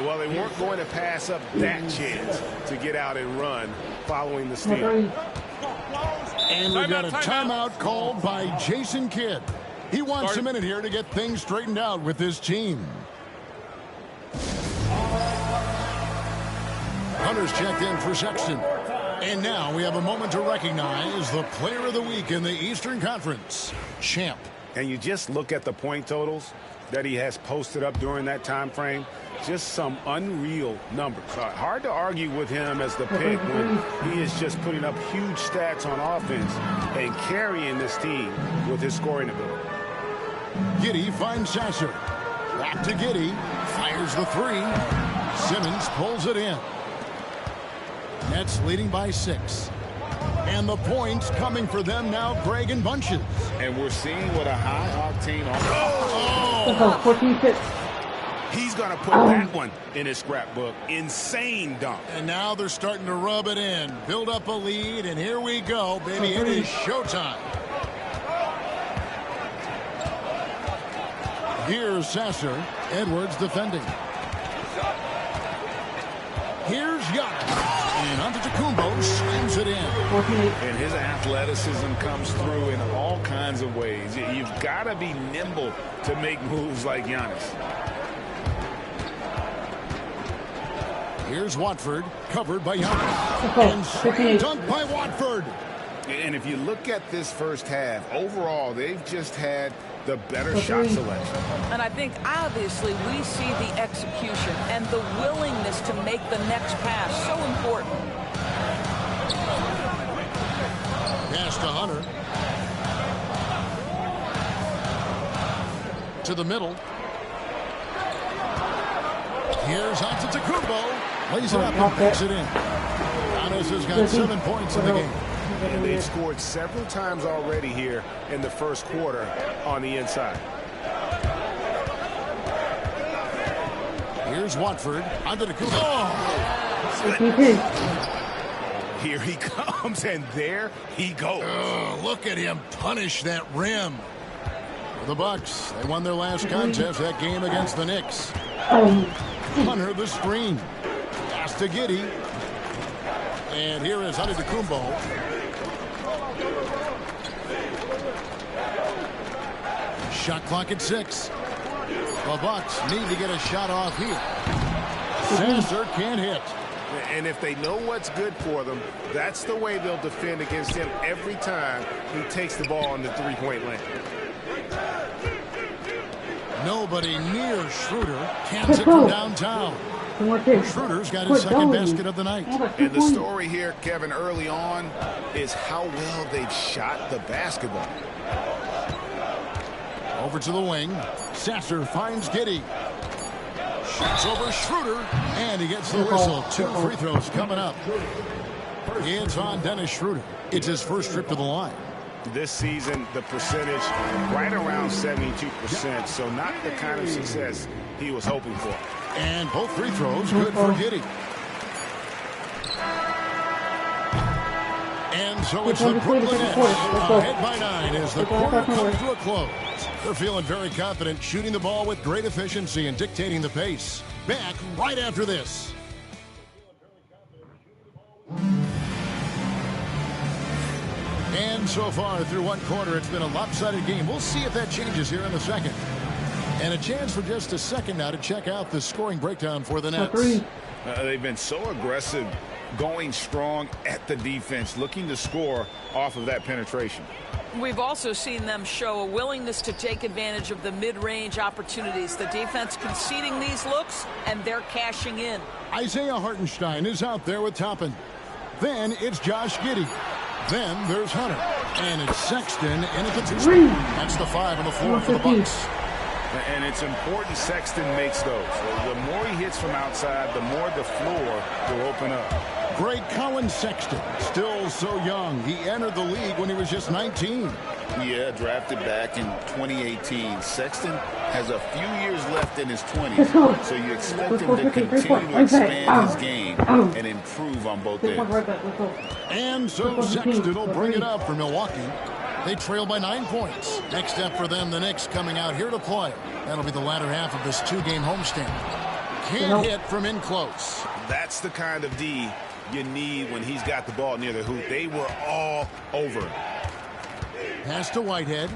Well, they weren't going to pass up that chance to get out and run following the steal. And we've got a timeout called by Jason Kidd. He wants a minute here to get things straightened out with his team. Hunter's checked in for Sexton. And now we have a moment to recognize the player of the week in the Eastern Conference, Champ. And you just look at the point totals that he has posted up during that time frame. Just some unreal numbers. Hard to argue with him as the pick when he is just putting up huge stats on offense and carrying this team with his scoring ability. Giddey finds Sasser. Back to Giddey. Fires the three. Simmons pulls it in. Nets leading by 6. And the points coming for them now, Greg, in bunches. And we're seeing what a high-octane He's going to put that one in his scrapbook. Insane dunk. And now they're starting to rub it in. Build up a lead, and here we go, baby. It is showtime. Here's Sasser. Edwards defending. Here's Giannis. And Antetokounmpo slams it in. And his athleticism comes through in all kinds of ways. You've got to be nimble to make moves like Giannis. Here's Watford, covered by Giannis. And slam dunk by Watford. And if you look at this first half, overall, they've just had the better shot selection. And I think, obviously, we see the execution and the willingness to make the next pass so important. Pass to Hunter. To the middle. Here's Antetokounmpo. Lays it up and picks it in. Giannis has got 7 points in the game. And they've scored several times already here in the first quarter on the inside. Here's Watford. Antetokounmpo. Here he comes, and there he goes. Look at him punish that rim. For the Bucks, they won their last contest, that game against the Knicks. Hunter the screen. Pass to Giddey. And here is Antetokounmpo. Shot clock at 6. The Bucks need to get a shot off here. Sasser can't hit. And if they know what's good for them, that's the way they'll defend against him every time he takes the ball in the three-point lane. Nobody near Schroeder. Cans it from downtown. Schroeder's got his second basket of the night. And the story here, Kevin, early on is how well they've shot the basketball. Over to the wing. Sasser finds Giddey. Shoots over Schroeder. And he gets the whistle. 2 free throws coming up. It's on Dennis Schroeder. It's his first trip to the line. This season, the percentage right around 72%. So not the kind of success he was hoping for. And both free throws good for Giddey. And so it's the Brooklyn Nets ahead by 9 as the quarter comes to a close. They're feeling very confident, shooting the ball with great efficiency and dictating the pace. Back right after this. And so far through one quarter, it's been a lopsided game. We'll see if that changes here in the second. And a chance for just a second now to check out the scoring breakdown for the Nets. They've been so aggressive, going strong at the defense, looking to score off of that penetration. We've also seen them show a willingness to take advantage of the mid-range opportunities. The defense conceding these looks, and they're cashing in. Isaiah Hartenstein is out there with Toppin. Then it's Josh Giddey. Then there's Hunter. And it's Sexton in at the 2. That's the 5 on the floor for the Bucks. And it's important Sexton makes those. The more he hits from outside, the more the floor will open up. Greg Collins Sexton, still so young. He entered the league when he was just 19. Yeah, drafted back in 2018. Sexton has a few years left in his 20s, so you expect him to continue to expand his game and improve on both ends. And so Sexton will bring it up for Milwaukee. They trail by 9 points. Next step for them, the Knicks coming out here to play. That'll be the latter half of this 2-game homestand. Can't hit from in close. That's the kind of D you need when he's got the ball near the hoop. They were all over him. Pass to Whitehead.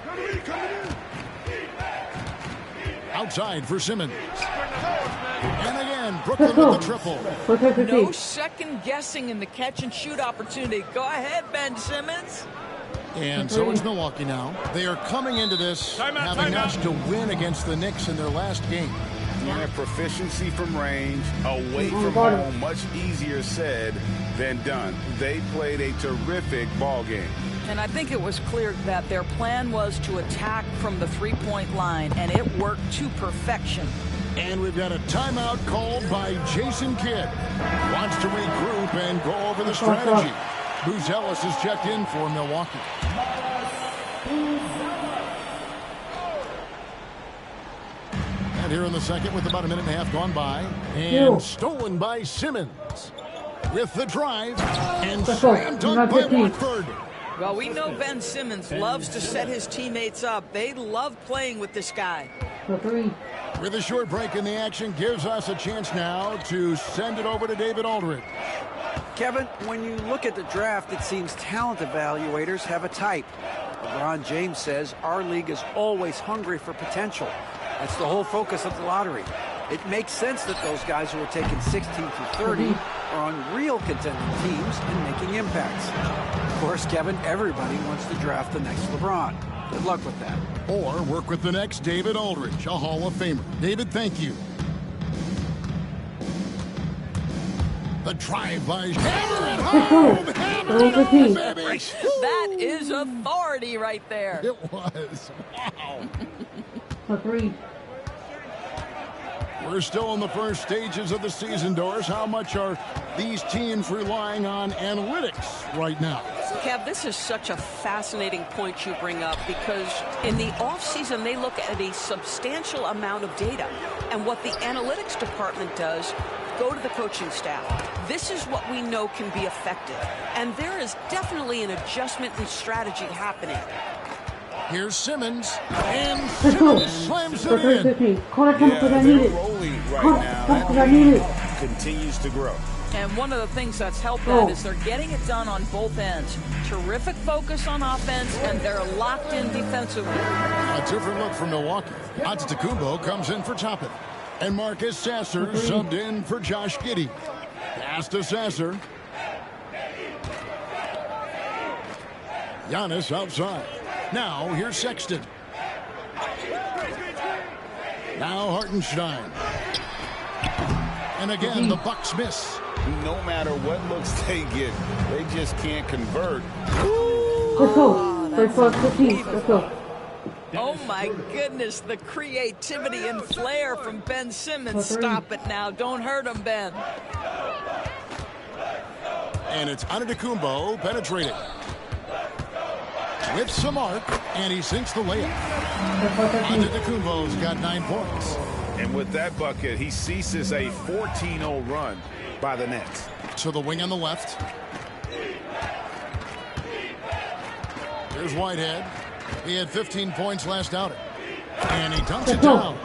Outside for Simmons. And again, Brooklyn with the triple. No second guessing in the catch and shoot opportunity. Go ahead, Ben Simmons. And so it's Milwaukee now. They are coming into this having managed to win against the Knicks in their last game. Yeah, proficiency from range, away from home, much easier said than done. They played a terrific ball game. And I think it was clear that their plan was to attack from the three-point line, and it worked to perfection. And we've got a timeout called by Jason Kidd. Wants to regroup and go over the strategy. Booz Ellis is checked in for Milwaukee. And here in the second with about a minute and a half gone by. And stolen by Simmons. With the drive. And slam dunk by Watford. Well, we know Ben Simmons loves to set his teammates up. They love playing with this guy. With a short break in the action, gives us a chance now to send it over to David Aldridge. Kevin, when you look at the draft, it seems talent evaluators have a type. LeBron James says our league is always hungry for potential. That's the whole focus of the lottery. It makes sense that those guys who are taken 16 through 30 are on real contending teams and making impacts. Of course, Kevin, everybody wants to draft the next LeBron. Good luck with that. Or work with the next David Aldridge, a Hall of Famer. David, thank you. The drive by Hammer at home! Hammer at home, baby! That is authority right there. It was. Wow. Agreed. We're still in the first stages of the season, Doris. How much are these teams relying on analytics right now? Kev, this is such a fascinating point you bring up because in the offseason, they look at a substantial amount of data. And what the analytics department does, go to the coaching staff. This is what we know can be effective. And there is definitely an adjustment in strategy happening. Here's Simmons, and Simmons slams it in. They're rolling right now. That lead continues to grow. And one of the things that's helped that is they're getting it done on both ends. Terrific focus on offense, and they're locked in defensively. A different look from Milwaukee. Antetokounmpo comes in for Toppin. And Marcus Sasser subbed in for Josh Giddey. Pass to Sasser. Giannis outside. Now, here's Sexton. Now Hartenstein. And again, the Bucks miss. No matter what looks they get, they just can't convert. Let's go. Let's go. Oh, my goodness, the creativity and flair from Ben Simmons. Stop it now. Don't hurt him, Ben. And it's Antetokounmpo penetrating. With some arc, and he sinks the layup. Antetokounmpo's got 9 points. And with that bucket, he ceases a 14-0 run by the Nets. To the wing on the left. Here's Whitehead. He had 15 points last outing. And he dunks it down.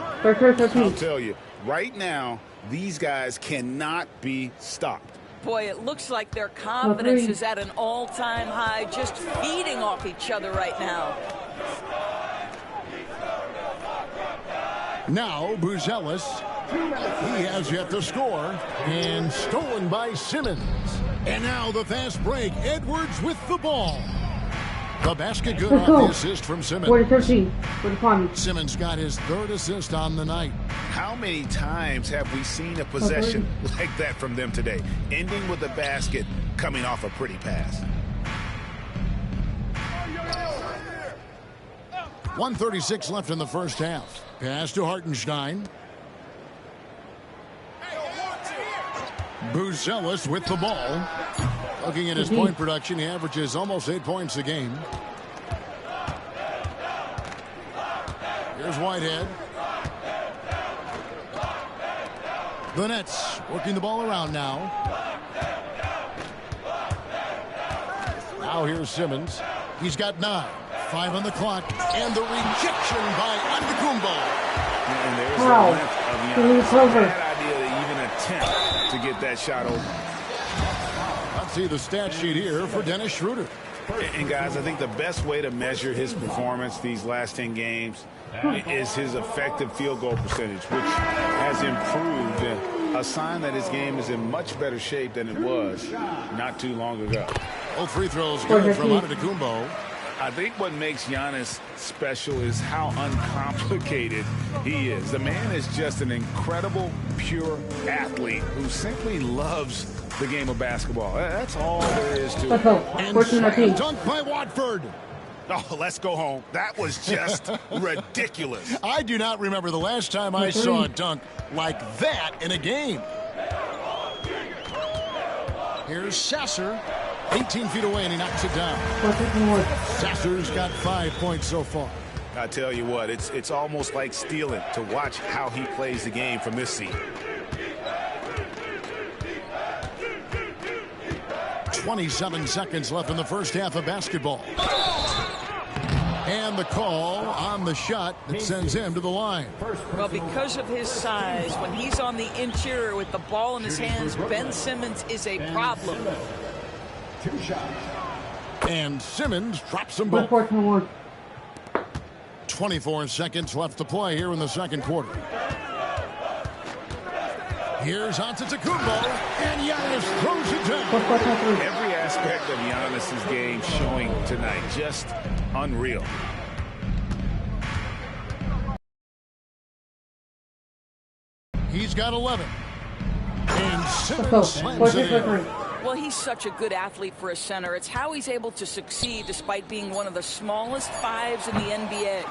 I'll tell you, right now, these guys cannot be stopped. Boy, it looks like their confidence is at an all-time high, just feeding off each other right now. Now, Booz Ellis, he has yet to score, and stolen by Simmons. And now the fast break, Edwards with the ball. The basket good on the assist from Simmons. 40-13. Simmons got his 3rd assist on the night. How many times have we seen a possession like that from them today, ending with a basket coming off a pretty pass? 1:36 left in the first half. Pass to Hartenstein. Buzelis with the ball. Looking at his point production, he averages almost 8 points a game. Here's Whitehead. The Nets working the ball around now. Now here's Simmons. He's got 9. 5 on the clock. And the rejection by Antetokounmpo. And there's the length of Giannis. Bad idea to even attempt to get that shot over. Let's see the stat sheet here for Dennis Schroeder. And guys, I think the best way to measure his performance these last 10 games is his effective field goal percentage, which has improved, a sign that his game is in much better shape than it was not too long ago. Both free throws good from Antetokounmpo. I think what makes Giannis special is how uncomplicated he is. The man is just an incredible, pure athlete who simply loves the game of basketball. That's all there is to it. And dunk by Watford. Oh, let's go home. That was just ridiculous. I do not remember the last time I saw a dunk like that in a game. Here's Sasser. 18 feet away, and he knocks it down. Sasser's got 5 points so far. I tell you what, it's almost like stealing to watch how he plays the game from this seat. 27 seconds left in the first half of basketball. And the call on the shot that sends him to the line. Well, because of his size, when he's on the interior with the ball in his hands, Ben Simmons is a problem. 2 shots. And Simmons drops them both. 24 seconds left to play here in the second quarter. Here's Antetokounmpo, and Giannis throws it down. Every aspect of Giannis's game showing tonight, just unreal. He's got 11. And Simmons slams it in. Well, he's such a good athlete for a center. It's how he's able to succeed despite being one of the smallest 5s in the NBA.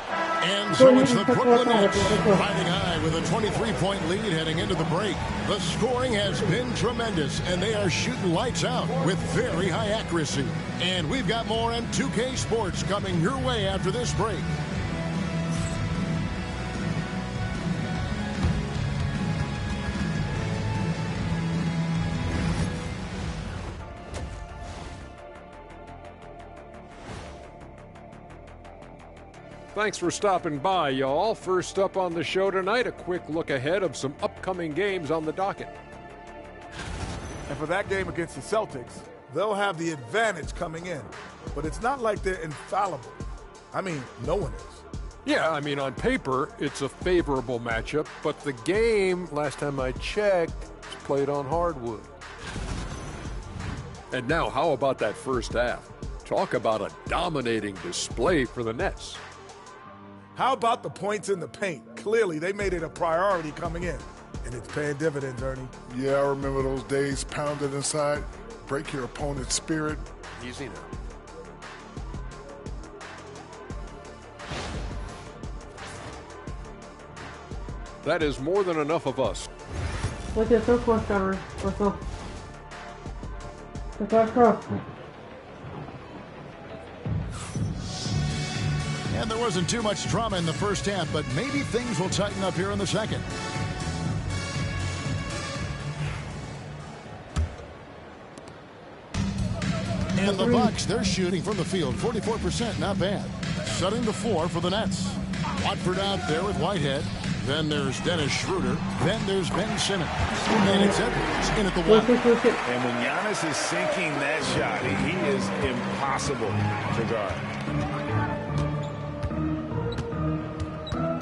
And so it's the Brooklyn Nets riding high with a 23-point lead heading into the break. The scoring has been tremendous, and they are shooting lights out with very high accuracy. And we've got more on 2K Sports coming your way after this break. Thanks for stopping by, y'all. First up on the show tonight, a quick look ahead of some upcoming games on the docket. And for that game against the Celtics, they'll have the advantage coming in. But it's not like they're infallible. I mean, no one is. Yeah, I mean, on paper, it's a favorable matchup, but the game, last time I checked, was played on hardwood. And now, how about that first half? Talk about a dominating display for the Nets. How about the points in the paint? Clearly, they made it a priority coming in, and it's paying dividends, Ernie. Yeah, I remember those days pounded inside. Break your opponent's spirit. Easy now. That is more than enough of us. What's your third quarter? Let's go. Let's go. And there wasn't too much drama in the first half, but maybe things will tighten up here in the second. And the Bucks, they're shooting from the field, 44%, not bad. Setting the floor for the Nets. Watford out there with Whitehead. Then there's Dennis Schroeder. Then there's Ben Simmons. And it's Edwards in at the one. And when Giannis is sinking that shot, he is impossible to guard.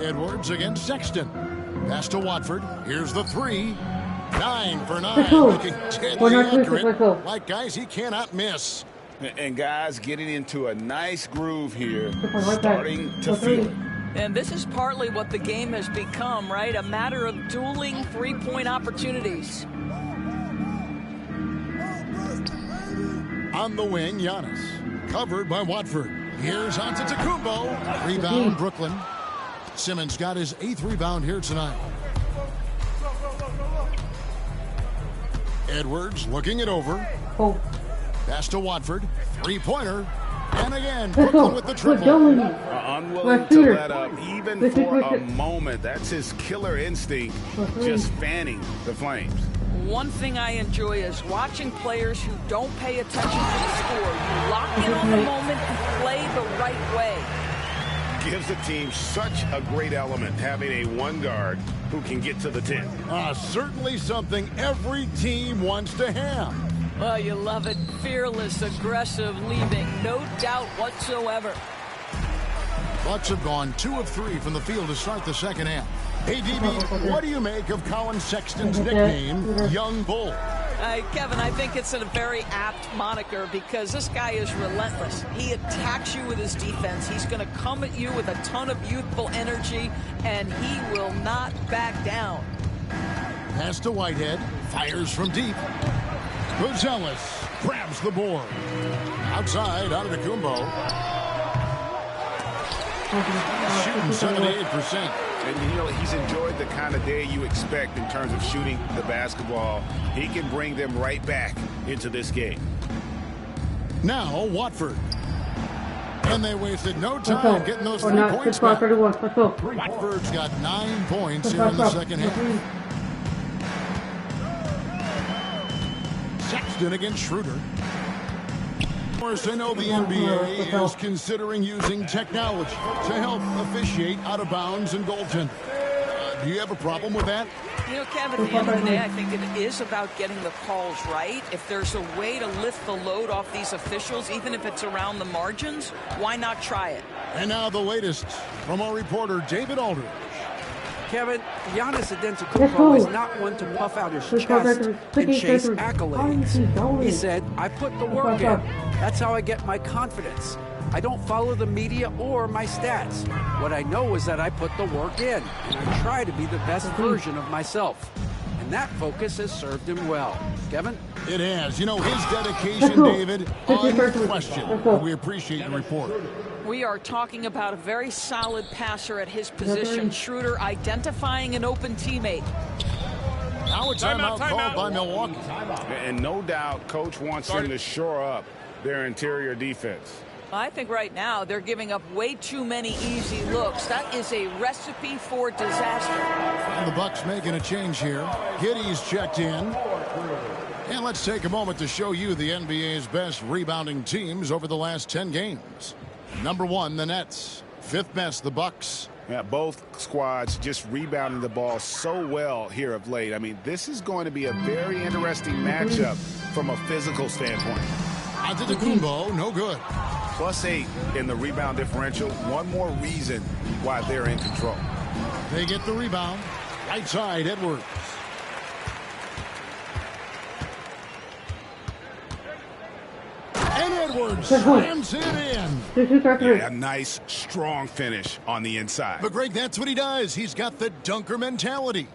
Edwards against Sexton. Pass to Watford. Here's the 3. 9 for 9. Looking deadly accurate. Like guys, he cannot miss. And guys getting into a nice groove here, starting to feel it. And this is partly what the game has become, right? A matter of dueling three-point opportunities. On the wing, Giannis. Covered by Watford. Here's Antetokounmpo. Rebound, Brooklyn. Simmons got his 8th rebound here tonight. Edwards looking it over. Oh. Pass to Watford. Three-pointer. And again, Brooklyn with the triple. Unwilling to let up even for a moment. That's his killer instinct, just fanning the flames. One thing I enjoy is watching players who don't pay attention to the score. You lock in on the moment and play the right way. Gives the team such a great element having a one guard who can get to the 10. Certainly something every team wants to have. Oh, you love it. Fearless, aggressive, leaving. No doubt whatsoever. Bucks have gone 2 of 3 from the field to start the second half. Hey, DB, what do you make of Colin Sexton's nickname, Young Bull? Kevin, I think it's a very apt moniker because this guy is relentless. He attacks you with his defense. He's going to come at you with a ton of youthful energy, and he will not back down. Pass to Whitehead. Fires from deep. Gonzalez grabs the board. Outside, Antetokounmpo. Shooting 78%. And, you know, he's enjoyed the kind of day you expect in terms of shooting the basketball. He can bring them right back into this game. Now, Watford. And they wasted no time getting those 3 points back. Watford's got 9 points here in the second half. Sexton against Schroeder. Of course, I know the NBA is considering using technology to help officiate out of bounds and goaltending. Do you have a problem with that? You know, Kevin, at the end of the day, I think it is about getting the calls right. If there's a way to lift the load off these officials, even if it's around the margins, why not try it? And now the latest from our reporter, David Aldridge. Kevin, Giannis Antetokounmpo is not one to puff out his chest and chase accolades. He said, I put the work in. That's how I get my confidence. I don't follow the media or my stats. What I know is that I put the work in, and I try to be the best version of myself. And that focus has served him well. Kevin? It has. You know, his dedication, David, unquestioned. We appreciate your report. We are talking about a very solid passer at his position. Schroeder identifying an open teammate. Now a timeout called by Milwaukee. And no doubt Coach wants them to shore up their interior defense. I think right now they're giving up way too many easy looks. That is a recipe for disaster. And the Bucks making a change here. Giddey's checked in. And let's take a moment to show you the NBA's best rebounding teams over the last 10 games. Number 1, the Nets. 5th best, the Bucks. Yeah, both squads just rebounding the ball so well here of late. I mean, this is going to be a very interesting matchup from a physical standpoint. Antetokounmpo, no good. +8 in the rebound differential. One more reason why they're in control. They get the rebound. Right side, Edwards. And Edwards slams it in. Yeah, a nice, strong finish on the inside. But, Greg, that's what he does. He's got the dunker mentality.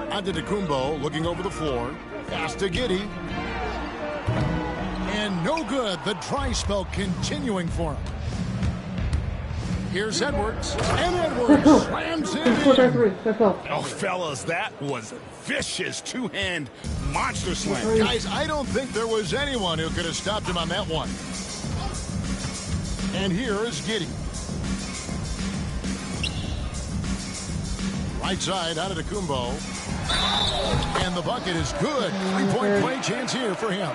Antetokounmpo looking over the floor. Pass to Giddey. And no good. The dry spell continuing for him. Here's Edwards. And Edwards slams it in. Oh, fellas, that was vicious two-hand monster slam. Guys, I don't think there was anyone who could have stopped him on that one. And here is Giddey. Right side, Antetokounmpo. And the bucket is good. 3-point play chance here for him.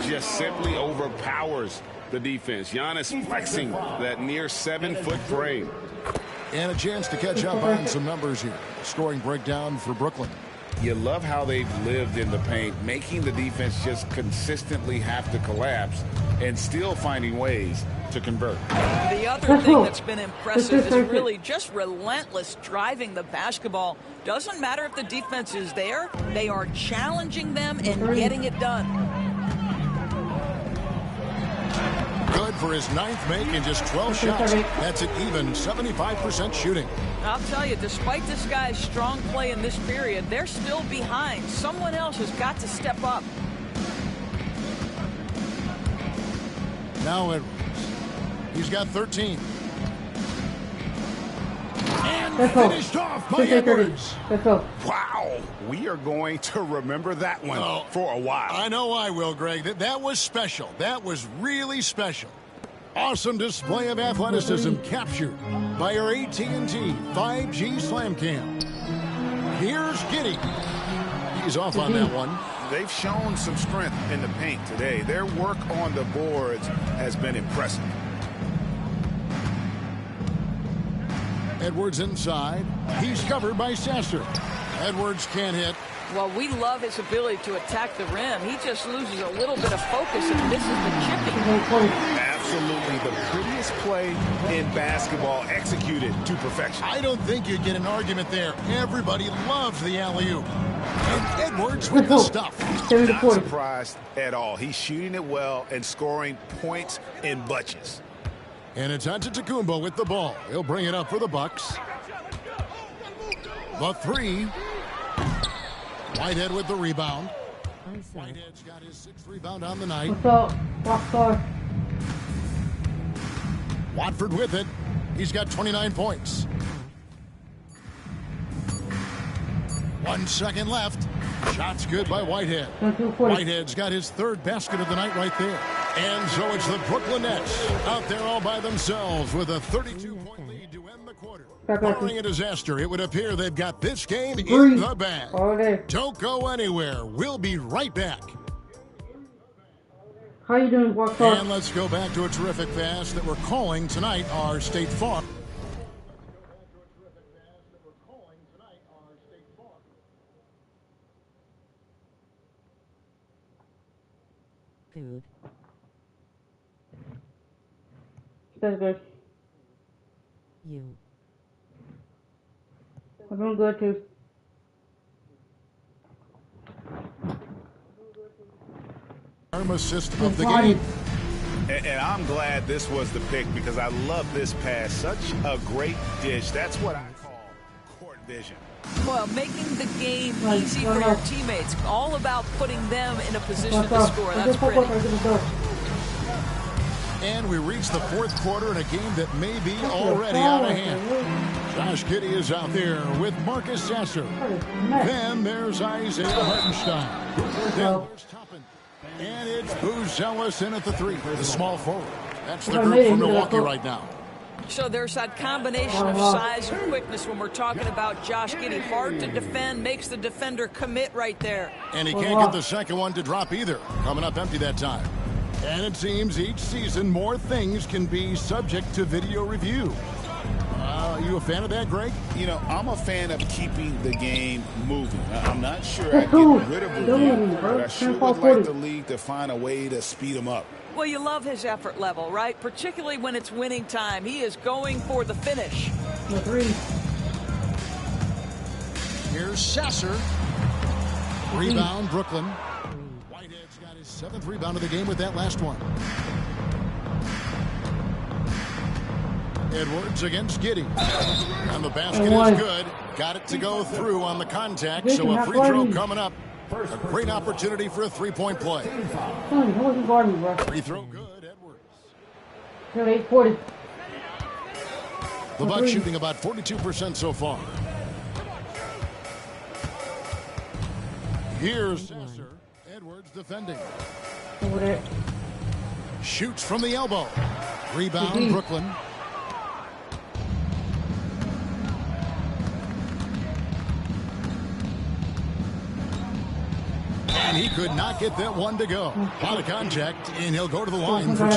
Just simply overpowers the defense. Giannis flexing that near 7-foot frame. And a chance to catch up on some numbers here. Scoring breakdown for Brooklyn. You love how they've lived in the paint, making the defense just consistently have to collapse and still finding ways to convert. The other thing that's been impressive is really just relentless driving the basketball. Doesn't matter if the defense is there, they are challenging them and getting it done. Good for his 9th make in just 12 shots. That's an even 75% shooting. I'll tell you, despite this guy's strong play in this period, they're still behind. Someone else has got to step up. Now Edwards. He's got 13. And finished off by Edwards. Wow. We are going to remember that one for a while. I know I will, Greg. That was special. That was really special. Awesome display of athleticism captured by our AT&T 5G Slam Cam. Here's Giddy. He's off on that one. They've shown some strength in the paint today. Their work on the boards has been impressive. Edwards inside. He's covered by Sasser. Edwards can't hit. Well, we love his ability to attack the rim. He just loses a little bit of focus and misses the chipping. Absolutely the prettiest play in basketball, executed to perfection. I don't think you'd get an argument there. Everybody loves the alley-oop. And Edwards with the stuff. Not surprised at all. He's shooting it well and scoring points in bunches. And it's Antetokounmpo with the ball. He'll bring it up for the Bucks. The three. Whitehead with the rebound. Whitehead's got his 6th rebound on the night. What's up? Watford with it. He's got 29 points. 1 second left. Shot's good by Whitehead. Whitehead's got his 3rd basket of the night right there. And so it's the Brooklyn Nets out there all by themselves with a 32-point lead to end the quarter. Barring a disaster, it would appear they've got this game in the bag. Don't go anywhere. We'll be right back. How you doing, Walker? And let's go back to a terrific pass that we're calling tonight our State Farm. Food. That's good. You. I'm doing good too. System of the game. And I'm glad this was the pick because I love this pass. Such a great dish. That's what I call court vision. Well, making the game easy for your teammates. All about putting them in a position to score. That's pretty. And we reach the 4th quarter in a game that may be already out of hand. Josh Giddey is out there with Marcus Sasser. Then there's Isaiah Hartenstein. Then there's Toppin. And it's Booz Ellis in at the 3, the small forward. That's the group from Milwaukee right now. So there's that combination of size and quickness when we're talking about Josh Giddey. Hard to defend, makes the defender commit right there. And he can't get the second one to drop either. Coming up empty that time. And it seems each season more things can be subject to video review. You a fan of that, Greg? You know, I'm a fan of keeping the game moving. I'm not sure I get rid of review, but I sure would like the league to find a way to speed them up. Well, you love his effort level, right? Particularly when it's winning time. He is going for the finish. The 3. Here's Sasser. Rebound, Brooklyn. Whitehead's got his 7th rebound of the game with that last one. Edwards against Giddey. And the basket is good. Got it to go through on the contact, so a free throw coming up. A great opportunity for a 3-point play. Free throw good, Edwards. 8:40. The Bucks shooting about 42% so far. Here's Sasser. Edwards defending. Shoots from the elbow. Rebound, Brooklyn. And he could not get that one to go. A lot of contact, and he'll go to the line for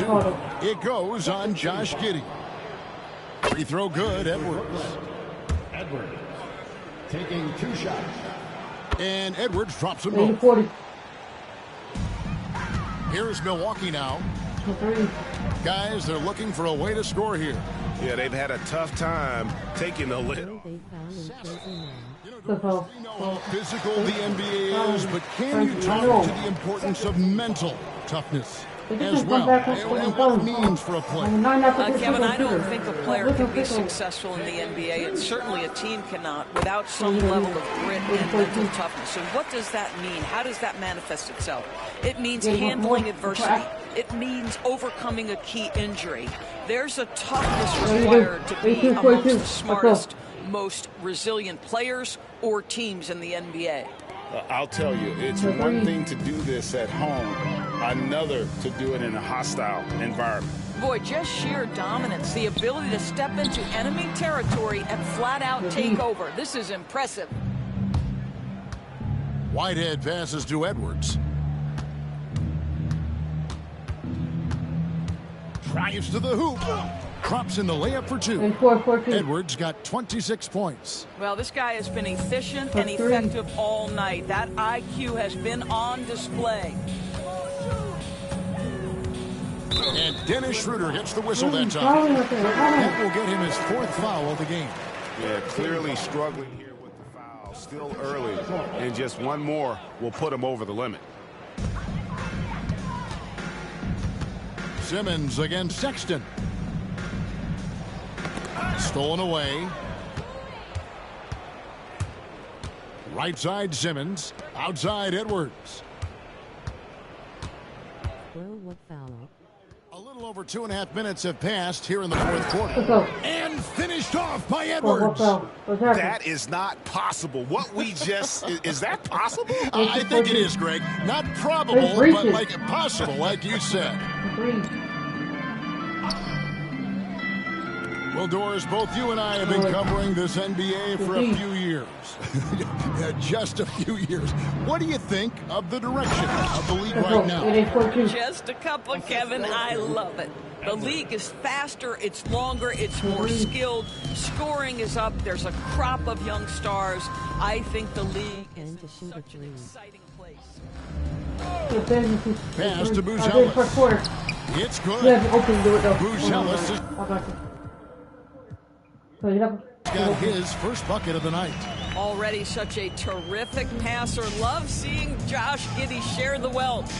2. It goes on Josh Giddey. Free throw good, Edwards. Edwards taking 2 shots. And Edwards drops them both. 8:40. Here's Milwaukee now. Guys, they're looking for a way to score here. Yeah, they've had a tough time taking the lead. How physical the NBA is, but can you talk to the importance of mental toughness as well, and what it means for a player? Kevin, I don't think a player can be successful in the NBA, and certainly a team cannot, without some level of grit and mental toughness. And what does that mean? How does that manifest itself? It means handling adversity. It means overcoming a key injury. There's a toughness required to be amongst the smartest, most resilient players or teams in the NBA. I'll tell you, it's one thing to do this at home, another to do it in a hostile environment. Boy, just sheer dominance, the ability to step into enemy territory and flat out take over. This is impressive. Whitehead passes to Edwards. Drives to the hoop. Drops in the layup for two. Edwards got 26 points. Well, this guy has been efficient and effective all night. That IQ has been on display. And Dennis Schroeder gets the whistle that time. That will get him his 4th foul of the game. Yeah, clearly struggling here with the foul. Still early, and just one more will put him over the limit. Simmons against Sexton. Stolen away. Right side Simmons. Outside Edwards. What foul? A little over 2.5 minutes have passed here in the 4th quarter. And finished off by Edwards. That is not possible. What we just... is that possible? I think it is, Greg. Not probable, but like possible, like you said. Well, Doris, both you and I have been covering this NBA for a few years. Yeah, just a few years. What do you think of the direction of the league right now? Just a couple, Kevin. I love it. The league is faster, it's longer, it's more skilled. Scoring is up. There's a crop of young stars. I think the league is such an exciting place. Pass to Buzelis. It's good. Buzelis is... got his first bucket of the night. Already such a terrific passer. Love seeing Josh Giddey share the wealth.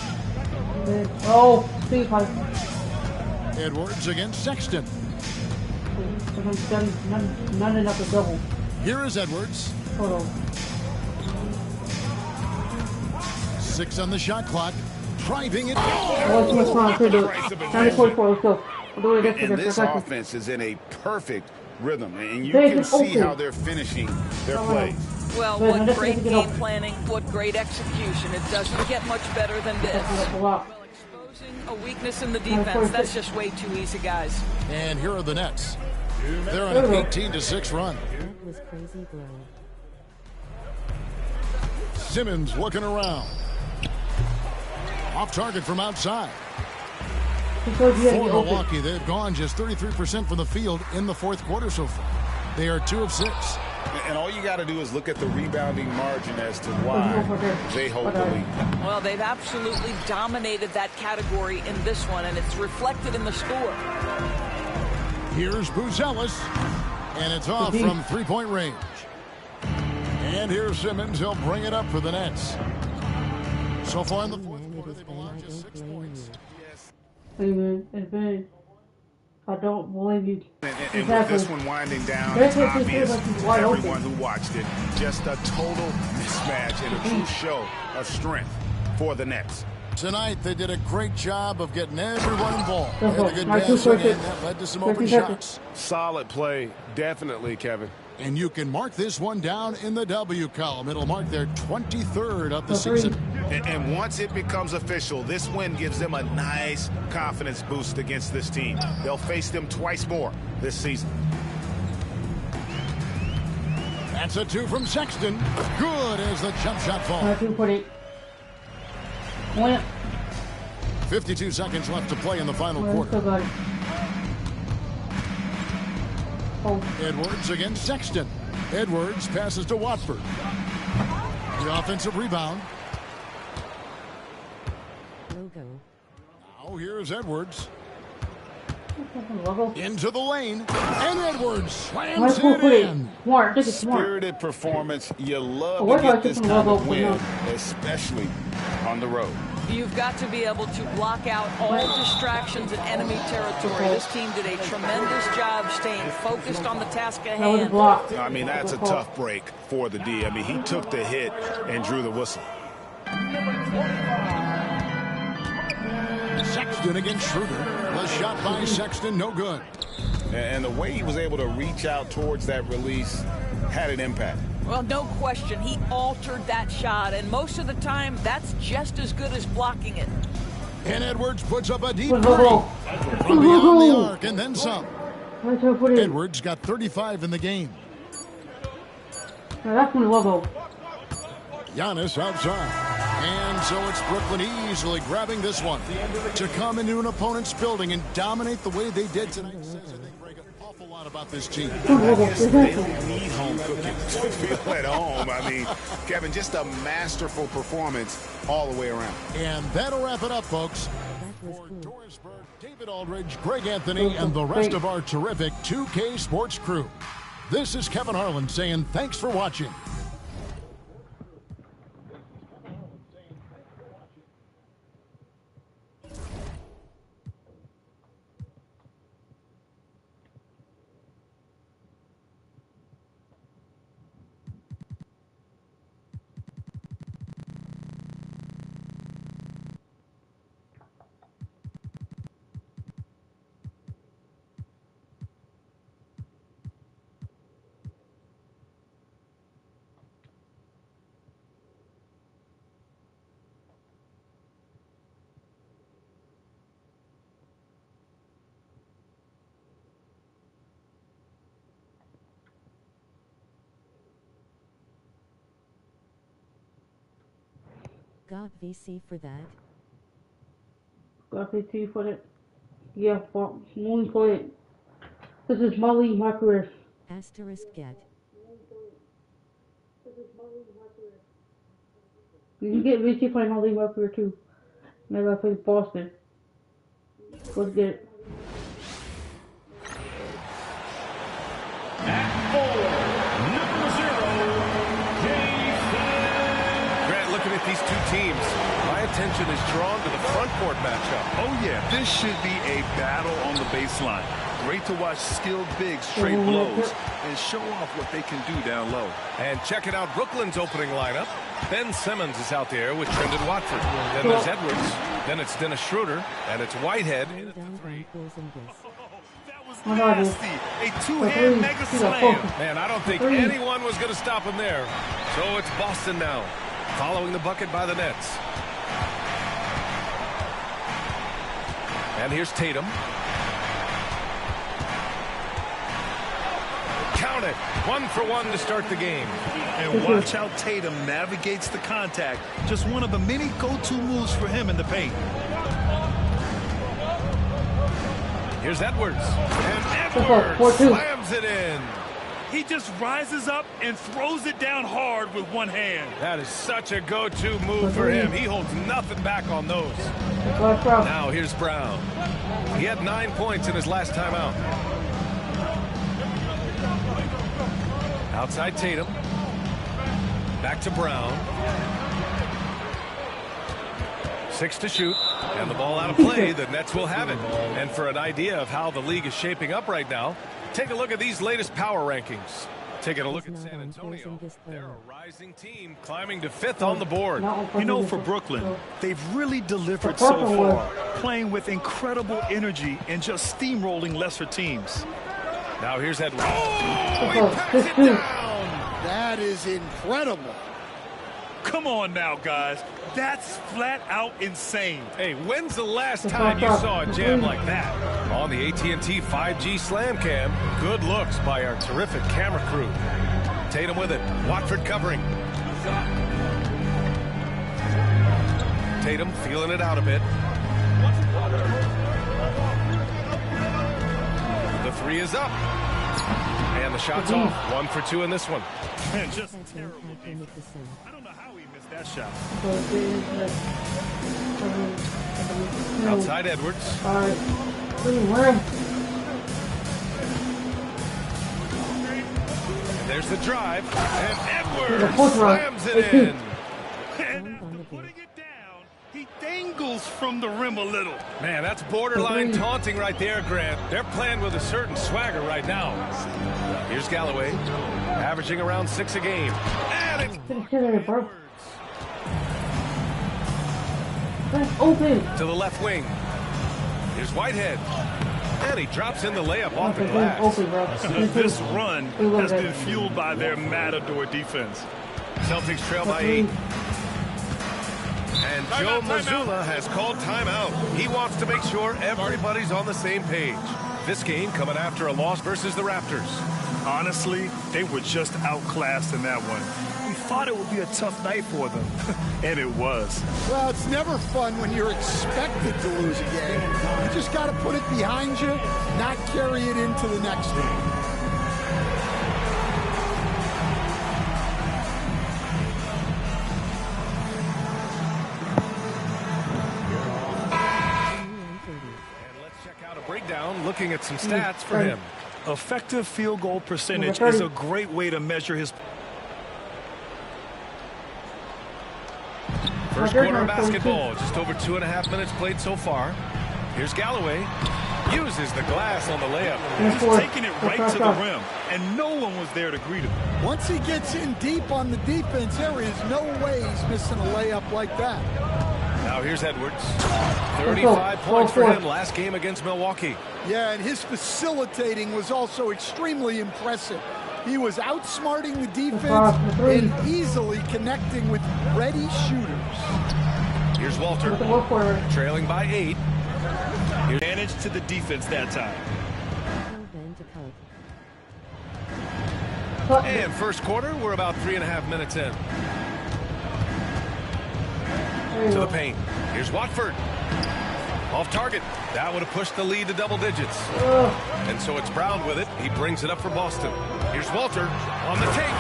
Edwards against Sexton. Not enough to double. Here is Edwards. 6 on the shot clock. Driving it. And this offense is in a perfect rhythm, and you can see how they're finishing their play. Well, what great game planning, what great execution. It doesn't get much better than this. Well, exposing a weakness in the defense, that's just way too easy, guys. And here are the Nets. They're on an 18-6 run. That was crazy, bro. Simmons looking around. Off target from outside. For Milwaukee, they've gone just 33% from the field in the 4th quarter so far. They are 2 of 6. And all you got to do is look at the rebounding margin as to why they hold the lead. Well, they've absolutely dominated that category in this one, and it's reflected in the score. Here's Buzelis, and it's off from 3-point range. And here's Simmons. He'll bring it up for the Nets. So far in the 4th quarter, they've allowed just 6 points. I don't believe you. And with this one winding down, it's obvious to everyone who watched it. Just a total mismatch and a true show of strength for the Nets. Tonight, they did a great job of getting everyone involved. They had a good passing, and that led to some open shots. Solid play, definitely, Kevin. And you can mark this one down in the W column. It'll mark their 23rd of the season. And once it becomes official, this win gives them a nice confidence boost against this team. They'll face them twice more this season. That's a 2 from Sexton. Good as the jump shot falls. 52 seconds left to play in the final quarter. Edwards against Sexton. Edwards passes to Watford. The offensive rebound. Now here's Edwards. Into the lane. And Edwards slams it in. Spirited performance. You love to get this kind of win, especially on the road. You've got to be able to block out all distractions in enemy territory. This team did a tremendous job staying focused on the task at hand. I mean, that's a tough break for the D. I mean, he took the hit and drew the whistle. Sexton against Schroeder. The shot by Sexton, no good. And the way he was able to reach out towards that release had an impact. Well, no question. He altered that shot, and most of the time, that's just as good as blocking it. And Edwards puts up a deep three from beyond the arc and then some. Edwards got 35 in the game. That's my logo. Giannis outside. And so it's Brooklyn easily grabbing this one. To come into an opponent's building and dominate the way they did tonight says I think break an awful lot about this team. They don't need home cooking to feel at home. I mean, Kevin, just a masterful performance all the way around. And that'll wrap it up, folks. For Doris Burke, David Aldridge, Greg Anthony, and the rest of our terrific 2K Sports crew. This is Kevin Harlan saying thanks for watching. Got VC for that? Got VC for it. Yeah, only for it. This is my league, my career. Asterisk get. You can get VC for my league, my career too. Maybe I play Boston. Let's get it. At 4, number 0, Jason. Grant, looking at these two teams, my attention is drawn to the front court matchup. Oh, yeah. This should be a battle on the baseline. Great to watch skilled bigs straight blows and show off what they can do down low. And checking out Brooklyn's opening lineup. Ben Simmons is out there with Trendon Watford. Then there's Edwards. Then it's Dennis Schroeder. And it's Whitehead. Nasty. A two-hand mega slam. Man, I don't think anyone was going to stop him there. So it's Boston now, following the bucket by the Nets. And here's Tatum. Count it. 1 for 1 to start the game. And watch how Tatum navigates the contact. Just one of the many go-to moves for him in the paint. Here's Edwards. And Edwards slams it in. He just rises up and throws it down hard with one hand. That is such a go-to move for him. He holds nothing back on those. Now here's Brown. He had 9 points in his last time out. Outside Tatum. Back to Brown. 6 to shoot. And the ball out of play. The Nets will have it. And for an idea of how the league is shaping up right now, take a look at these latest power rankings. Taking a look at San Antonio. They're a rising team climbing to 5th on the board. You know, for Brooklyn, they've really delivered so far, playing with incredible energy and just steamrolling lesser teams. Now here's Edwards. Oh, he packs it down. That is incredible. Come on now, guys. That's flat out insane. Hey, when's the last time you saw a jam like that? On the AT&T 5G Slam Cam, good looks by our terrific camera crew. Tatum with it. Watford covering. Tatum feeling it out a bit. The three is up. And the shot's off. 1 for 2 in this one. Man, just terrible. I don't know how he missed that shot. Outside Edwards. There's the drive. And Edwards slams it in. And putting it down, he dangles from the rim a little. Man, that's borderline taunting right there, Grant. They're playing with a certain swagger right now. Here's Galloway, averaging around 6 a game. And it's open to the left wing. Here's Whitehead. And he drops in the layup off the glass. This run has been fueled by their Matador defense. Celtics trail by 8. And Joe Mazzulla has called timeout. He wants to make sure everybody's on the same page. This game coming after a loss versus the Raptors. Honestly, they were just outclassed in that one. We thought it would be a tough night for them, and it was. Well, it's never fun when you're expected to lose a game. You just got to put it behind you, not carry it into the next one. Breakdown, looking at some stats for him. Effective field goal percentage is a great way to measure his. First quarter of basketball, just over 2.5 minutes played so far. Here's Galloway. Uses the glass on the layup. He's taking it right to the rim, and no one was there to greet him. Once he gets in deep on the defense, there is no way he's missing a layup like that. Now here's Edwards. 35 points for him last game against Milwaukee. Yeah, and his facilitating was also extremely impressive. He was outsmarting the defense and easily connecting with ready shooters. Here's Walter, trailing by 8. Advantage to the defense that time. And first quarter, we're about 3.5 minutes in. To the paint. Here's Watford. Off target. That would have pushed the lead to double digits. And so it's Brown with it. He brings it up for Boston. Here's Walter on the take.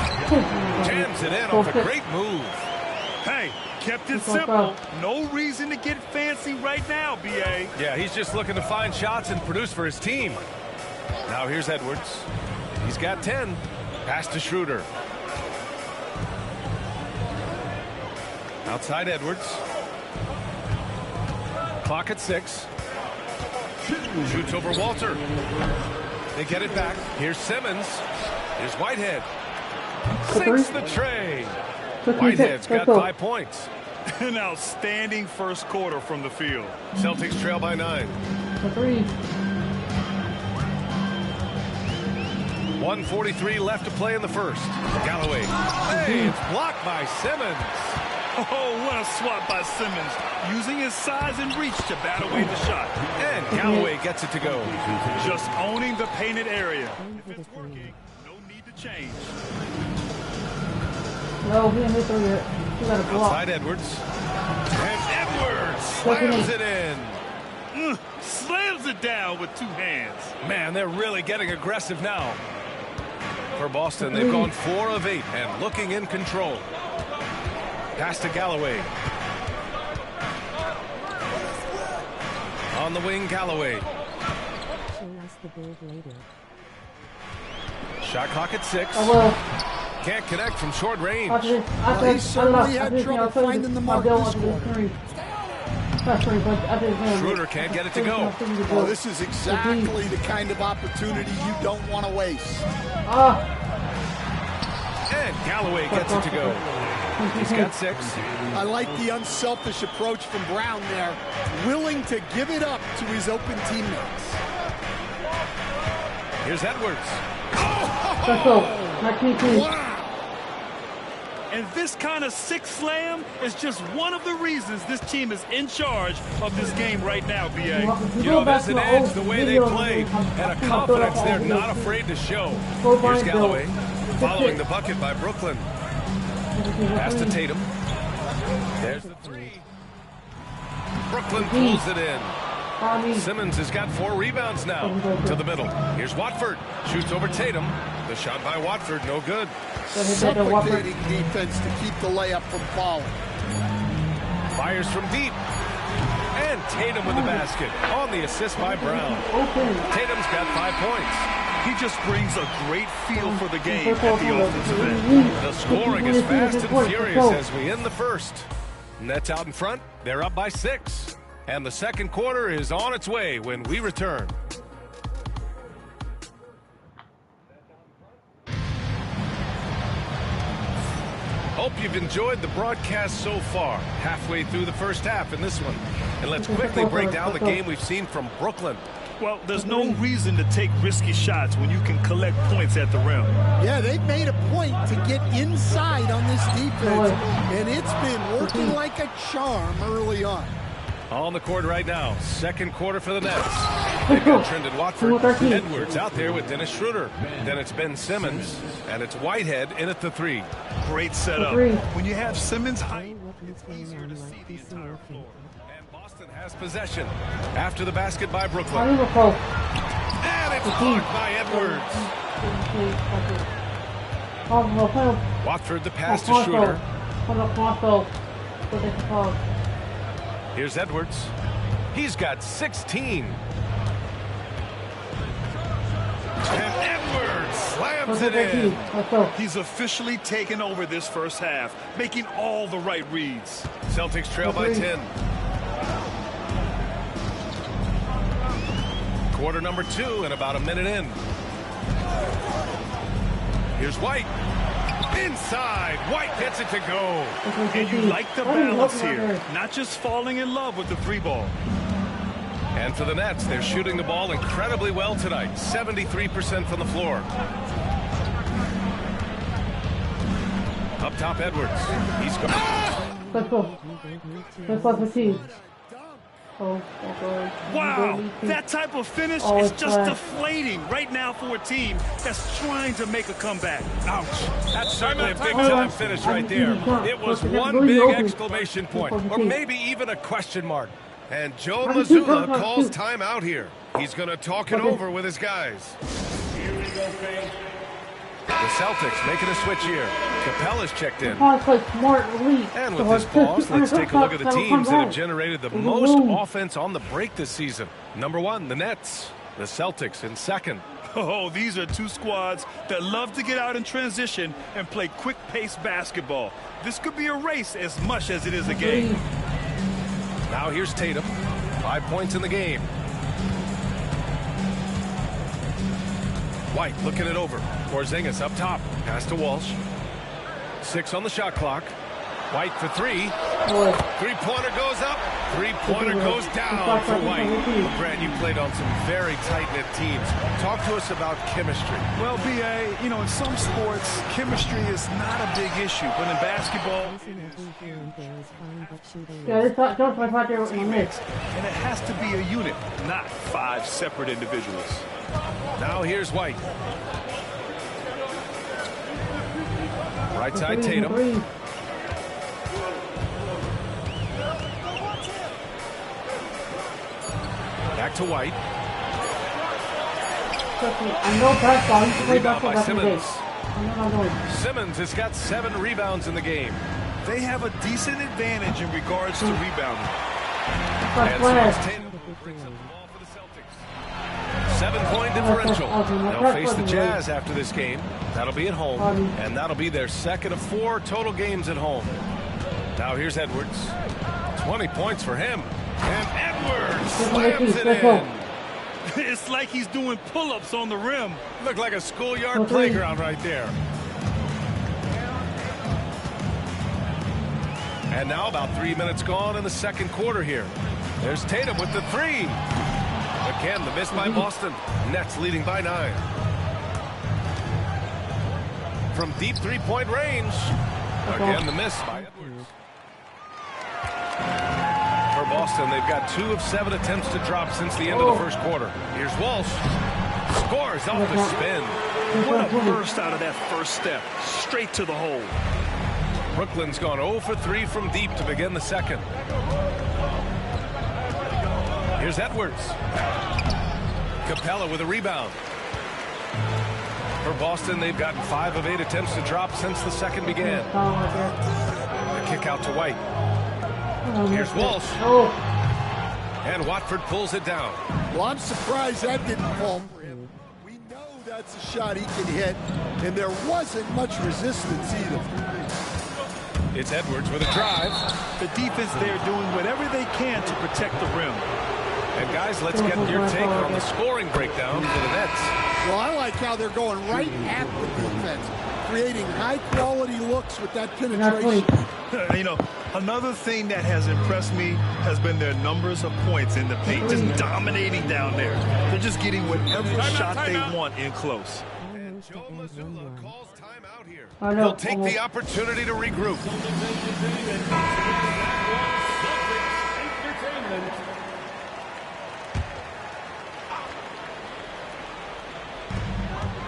Jams it in off a great move. Hey, kept it simple. No reason to get fancy right now, B.A. Yeah, he's just looking to find shots and produce for his team. Now here's Edwards. He's got 10. Pass to Schroeder. Outside Edwards. Clock at 6. Shoots over Walter. They get it back. Here's Simmons. Here's Whitehead. Sinks the tray. Whitehead's got 5 points. An outstanding first quarter from the field. Celtics trail by 9. 1:43 left to play in the first. Galloway. Hey, it's blocked by Simmons. Oh, what a swat by Simmons, using his size and reach to bat away the shot. And Galloway gets it to go. Just owning the painted area. If it's working, no need to change. No, he didn't hit through yet. He got a block. Outside Edwards. And Edwards slams it in. Slams it down with 2 hands. Man, they're really getting aggressive now. For Boston, they've gone 4 of 8 and looking in control. Pass to Galloway. On the wing, Galloway. Shot clock at 6. Can't connect from short range. He certainly had trouble finding the mark this quarter. Schroeder can't get it to go. Oh, this is exactly the kind of opportunity you don't want to waste. And Galloway gets it to go. He's got 6. I like the unselfish approach from Brown there, willing to give it up to his open teammates. Here's Edwards. Wow! And this kind of sick slam is just one of the reasons this team is in charge of this game right now, B.A. You know, there's an edge the way they play and a confidence they're not afraid to show. Here's Galloway, following the bucket by Brooklyn. Pass to Tatum. There's the 3. Brooklyn pulls it in. Simmons has got 4 rebounds now. To the middle. Here's Watford. Shoots over Tatum. The shot by Watford, no good. Suffocating defense to keep the layup from falling. Fires from deep. And Tatum with the basket on the assist by Brown. Tatum's got 5 points. He just brings a great feel for the game at the offensive end. The scoring is fast and furious as we end the first. Nets out in front. They're up by 6. And the second quarter is on its way when we return. Hope you've enjoyed the broadcast so far. Halfway through the first half in this one. And let's quickly break down the game we've seen from Brooklyn. Well, there's no reason to take risky shots when you can collect points at the rim. Yeah, they've made a point to get inside on this defense, and it's been working like a charm early on. On the court right now, second quarter for the Nets. They've got Trendon Watford, Edwards out there with Dennis Schroeder. Then it's Ben Simmons, and it's Whitehead in at the 3. Great setup. When you have Simmons height, it's easier to see the entire floor. And Boston has possession after the basket by Brooklyn. And it's blocked by Edwards. Watford the pass to Schroeder. Here's Edwards. He's got 16. And Edwards slams it in. He's officially taken over this first half, making all the right reads. Celtics trail by 10. Quarter number 2 and about a minute in. Here's White. Inside, White gets it to go. And you like the balance here, not just falling in love with the 3-ball. And for the Nets, they're shooting the ball incredibly well tonight, 73% from the floor. Up top, Edwards. He's going. Let's go. Let's go for T. Wow, that type of finish is just deflating right now for a team that's trying to make a comeback. Ouch. That's certainly a big-time finish right there. It was one big exclamation point, or maybe even a question mark. And Joe Mazzulla calls timeout here. He's going to talk it over with his guys. The Celtics making a switch here. Capella's checked in. And with this pause, let's take a look at the teams that have generated the most offense on the break this season. Number 1, the Nets. The Celtics in second. Oh, these are two squads that love to get out in transition and play quick-paced basketball. This could be a race as much as it is a game. Now here's Tatum. 5 points in the game. White looking it over. Porzingis up top. Pass to Walsh. 6 on the shot clock. White for 3. Three-pointer goes up. Three-pointer goes down for White. Brad, you played on some very tight-knit teams. Talk to us about chemistry. Well, B.A., you know, in some sports, chemistry is not a big issue. But in basketball, teammates. And it has to be a unit, not 5 separate individuals. Now here's White. Right side, Tatum. Back to White. Rebound by Simmons. Simmons has got 7 rebounds in the game. They have a decent advantage in regards to rebounding. And Tatum brings up the ball for the Celtics. 7-point differential. They'll face the Jazz after this game. That'll be at home, and that'll be their second of 4 total games at home. Now here's Edwards. 20 points for him. And Edwards slams it in. It's like he's doing pull-ups on the rim. Looked like a schoolyard playground right there. And now about 3 minutes gone in the second quarter here. There's Tatum with the 3. Again, the miss by Boston. Nets leading by 9. From deep three-point range. Again, the miss by Edwards. For Boston, they've got 2 of 7 attempts to drop since the end of the first quarter. Here's Walsh. Scores off the spin. What a burst out of that first step. Straight to the hole. Brooklyn's gone 0 for 3 from deep to begin the second. Here's Edwards. Capella with a rebound. For Boston, they've gotten 5 of 8 attempts to drop since the second began. The kick out to White. Here's Walsh. And Watford pulls it down. Well, I'm surprised that didn't fall for him. We know that's a shot he can hit, and there wasn't much resistance either. It's Edwards with a drive. The defense there doing whatever they can to protect the rim. And guys, let's get your take on the scoring breakdown for the Nets. Well, I like how they're going right at the defense, creating high-quality looks with that penetration. You know, Another thing that has impressed me has been their numbers of points in the paint, just dominating down there. They're just getting whatever shot they want in close. And Joe Mazzulla calls timeout here. He'll take the opportunity to regroup.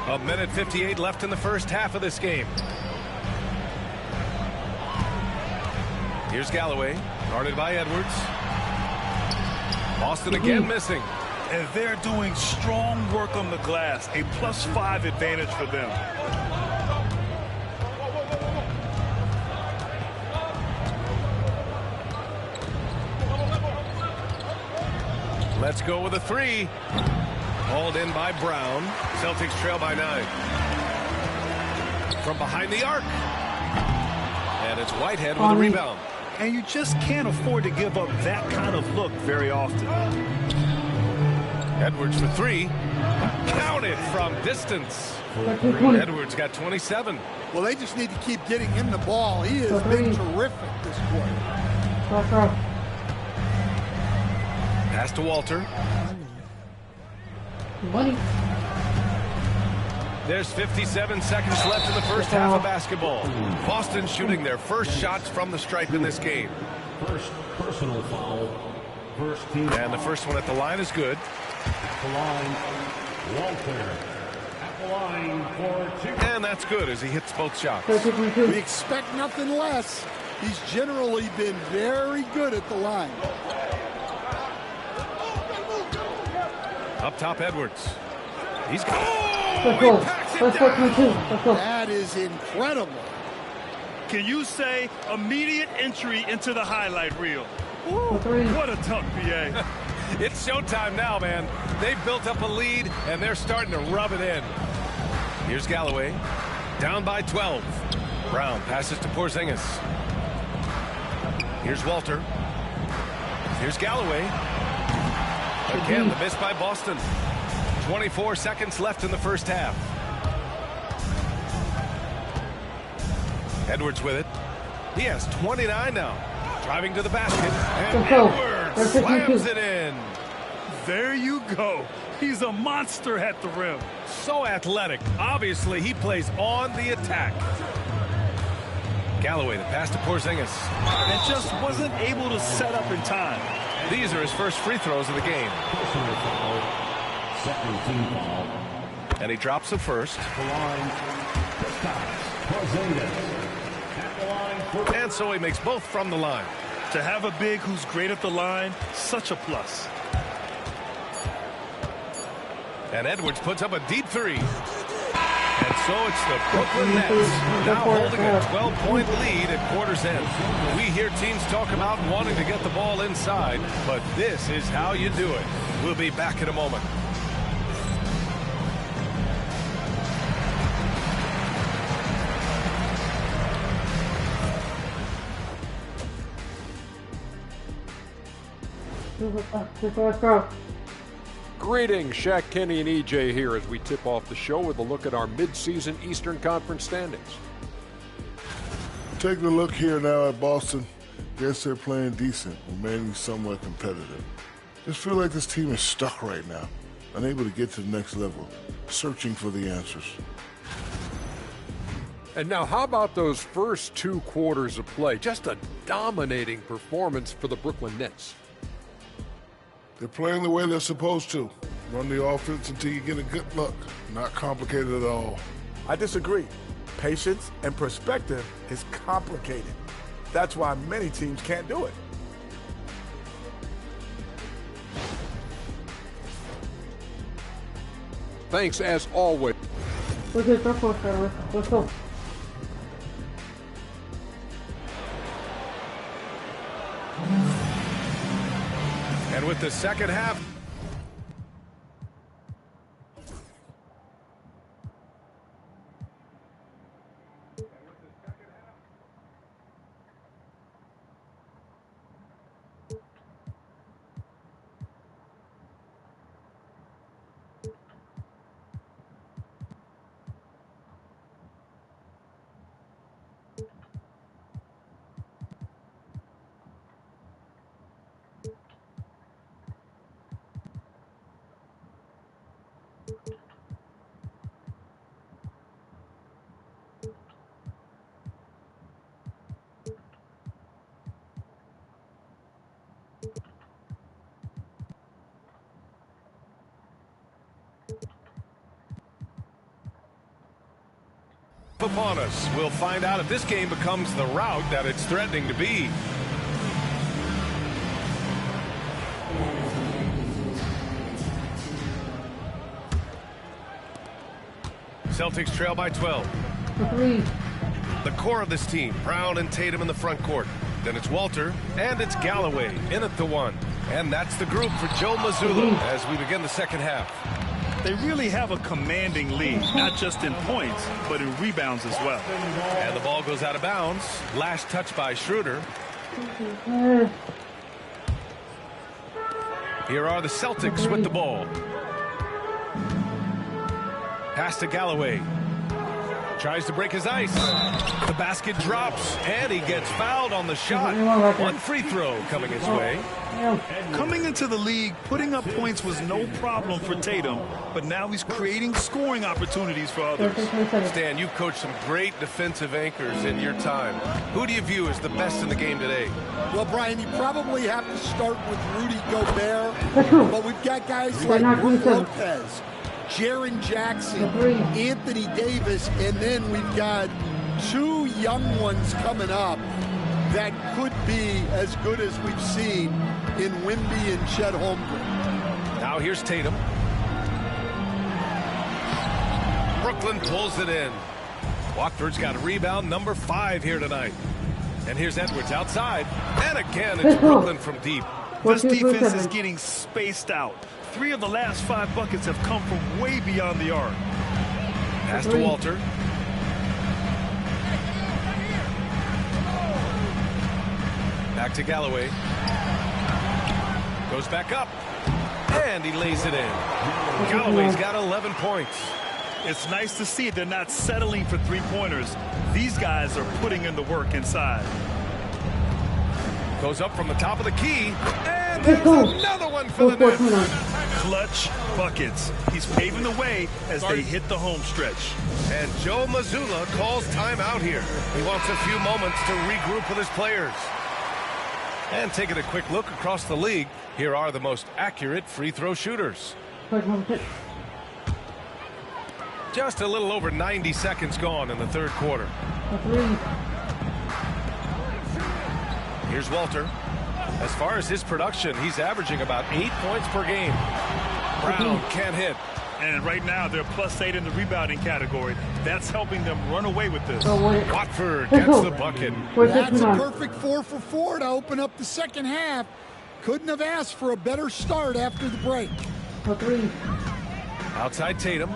A minute 58 left in the first half of this game. Here's Galloway, guarded by Edwards. Boston again missing. And they're doing strong work on the glass, a +5 advantage for them. Let's go with a three. Hauled in by Brown. Celtics trail by 9. From behind the arc. And it's Whitehead with a rebound. And you just can't afford to give up that kind of look very often. Edwards for 3. Counted from distance. Edwards got 27. Well, they just need to keep getting him the ball. He has been terrific this quarter. Pass to Walter. There's 57 seconds left in the first half of basketball. Boston shooting their first shots from the stripe in this game. First personal foul. First team. And the first one at the line is good. At the line, Walter. At the line for 2. And that's good as he hits both shots. We expect nothing less. He's generally been very good at the line. Up top, Edwards. He's got. Let's go. Let's go. Let's go. That is incredible. Can you say immediate entry into the highlight reel? Ooh, what a tough PA. It's showtime now, man. They've built up a lead, and they're starting to rub it in. Here's Galloway. Down by 12. Brown passes to Porzingis. Here's Walter. Here's Galloway. Again, the miss by Boston. 24 seconds left in the first half. Edwards with it. He has 29 now. Driving to the basket. And Edwards slams it in. There you go. He's a monster at the rim. So athletic. Obviously, he plays on the attack. Galloway, the pass to Porzingis. And just wasn't able to set up in time. These are his first free throws of the game. Second team foul. And he drops the first. And so he makes both from the line. To have a big who's great at the line, such a plus. And Edwards puts up a deep three. And so it's the Brooklyn Nets now holding a 12-point lead at quarter's end. We hear teams talk about wanting to get the ball inside, but this is how you do it. We'll be back in a moment. Greetings, Shaq, Kenny, and EJ here as we tip off the show with a look at our midseason Eastern Conference standings. Taking a look here now at Boston. Guess they're playing decent, remaining somewhat competitive. Just feel like this team is stuck right now, unable to get to the next level, searching for the answers. And now how about those first 2 quarters of play? Just a dominating performance for the Brooklyn Nets. They're playing the way they're supposed to. Run the offense until you get a good look. Not complicated at all. I disagree. Patience and perspective is complicated. That's why many teams can't do it. Thanks as always. Let's go. And with the second half. Upon us. We'll find out if this game becomes the route that it's threatening to be. Celtics trail by 12. The core of this team, Brown and Tatum in the front court. Then it's Walter, and it's Galloway in at the 1. And that's the group for Joe Mazzulla as we begin the second half. They really have a commanding lead, not just in points, but in rebounds as well. And the ball goes out of bounds. Last touch by Schroeder. Here are the Celtics with the ball. Pass to Galloway. Tries to break his ice. The basket drops, and he gets fouled on the shot. One free throw coming his way. Coming into the league, putting up points was no problem for Tatum, but now he's creating scoring opportunities for others. Stan, you've coached some great defensive anchors in your time. Who do you view as the best in the game today? Well, Brian, you probably have to start with Rudy Gobert, but we've got guys like Brook Lopez, Jaren Jackson, Anthony Davis, and then we've got 2 young ones coming up that could be as good as we've seen in Wemby and Chet Holmgren. Now here's Tatum. Brooklyn pulls it in. Watford's got a rebound number 5 here tonight. And here's Edwards outside. And again, it's Brooklyn from deep. This defense is getting spaced out. 3 of the last 5 buckets have come from way beyond the arc. Pass to Walter. Back to Galloway. Goes back up. And he lays it in. Galloway's got 11 points. It's nice to see they're not settling for 3-pointers. These guys are putting in the work inside. Goes up from the top of the key. And there's another one for the net. Clutch buckets. He's paving the way as they hit the home stretch. And Joe Mazzulla calls timeout here. He wants a few moments to regroup with his players. And taking a quick look across the league, here are the most accurate free throw shooters. Just a little over 90 seconds gone in the third quarter. Here's Walter. As far as his production, he's averaging about 8 points per game. Brown can't hit. And right now, they're +8 in the rebounding category. That's helping them run away with this. Watford gets the bucket. That's a perfect 4 for 4 to open up the second half. Couldn't have asked for a better start after the break. Outside Tatum.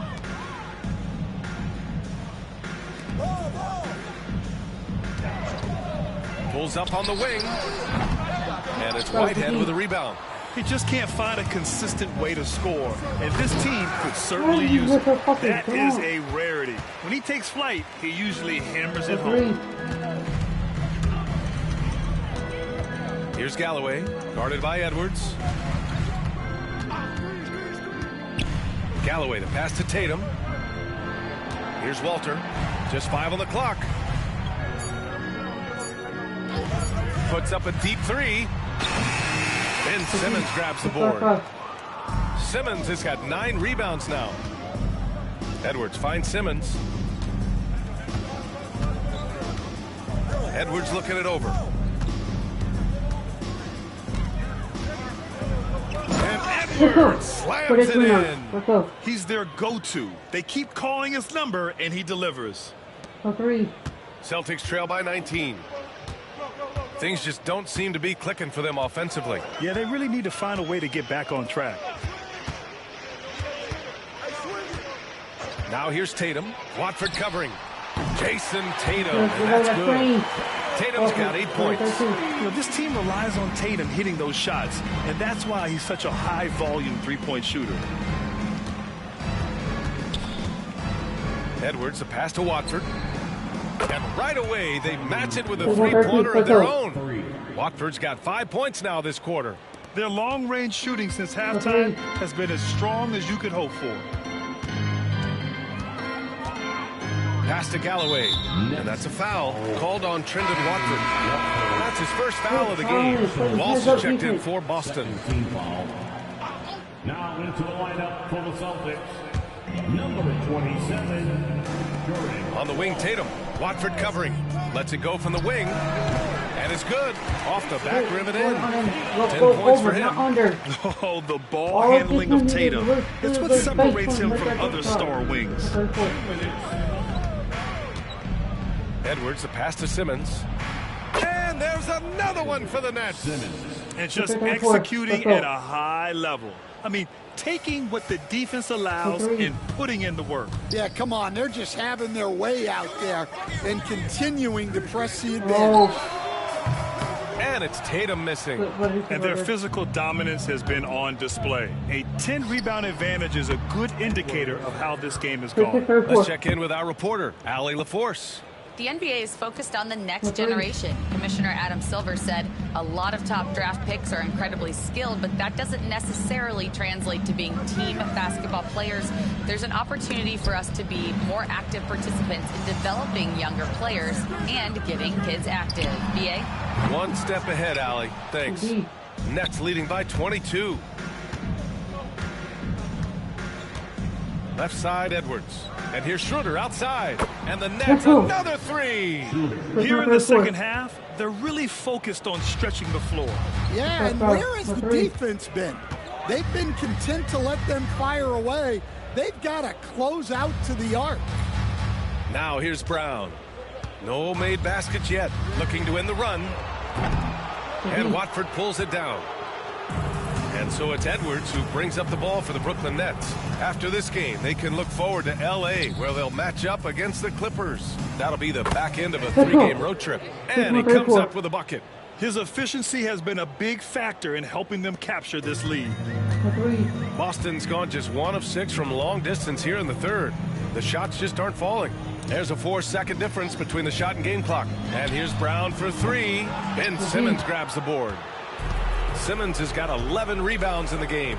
Pulls up on the wing. And it's Whitehead with a rebound. He just can't find a consistent way to score, and this team could certainly use it. That is a rarity. When he takes flight, he usually hammers it home. Here's Galloway, guarded by Edwards. Galloway, the pass to Tatum. Here's Walter, just 5 on the clock. Puts up a deep 3. Ben Simmons grabs the board. Simmons has got 9 rebounds now. Edwards finds Simmons. Edwards looking it over. And Edwards slams it in. He's their go-to. They keep calling his number, and he delivers. Celtics trail by 19. Things just don't seem to be clicking for them offensively. Yeah, they really need to find a way to get back on track. Now here's Tatum. Watford covering. Jason Tatum, and that's good. Tatum's got 8 points. You know, this team relies on Tatum hitting those shots, and that's why he's such a high-volume 3-point shooter. Edwards, a pass to Watford. And right away, they match it with a 3-pointer of their own. Watford's got 5 points now this quarter. Their long-range shooting since halftime has been as strong as you could hope for. Pass to Galloway. And that's a foul called on Trendon Watford. That's his first foul of the game. Also checked in for Boston. Now into the lineup for the Celtics, number 27, Jordan. On the wing, Tatum. Watford covering. Lets it go from the wing. And it's good. Off the back rim and in. 10 points for him. Oh, the ball handling of Tatum. It's what separates him from other star wings. Edwards, the pass to Simmons. And there's another one for the Nets. And just executing at a high level. I mean, taking what the defense allows and putting in the work. Yeah, come on. They're just having their way out there and continuing to press the advantage. And it's Tatum missing. And their physical dominance has been on display. A 10-rebound advantage is a good indicator of how this game is going. Let's check in with our reporter, Allie LaForce. The NBA is focused on the next generation. Commissioner Adam Silver said a lot of top draft picks are incredibly skilled, but that doesn't necessarily translate to being team basketball players. There's an opportunity for us to be more active participants in developing younger players and getting kids active. BA? One step ahead, Allie. Thanks. Nets leading by 22. Left side, Edwards. And here's Schroeder outside. And the Nets, another three. Here in the second half, they're really focused on stretching the floor. Yeah, and where has the defense been? They've been content to let them fire away. They've got to close out to the arc. Now here's Brown. No made baskets yet. Looking to win the run. And Watford pulls it down. And so it's Edwards who brings up the ball for the Brooklyn Nets. After this game, they can look forward to L.A., where they'll match up against the Clippers. That'll be the back end of a 3-game road trip. And he comes up with a bucket. His efficiency has been a big factor in helping them capture this lead. Boston's gone just 1 of 6 from long distance here in the third. The shots just aren't falling. There's a 4-second difference between the shot and game clock. And here's Brown for 3. Ben Simmons grabs the board. Simmons has got 11 rebounds in the game.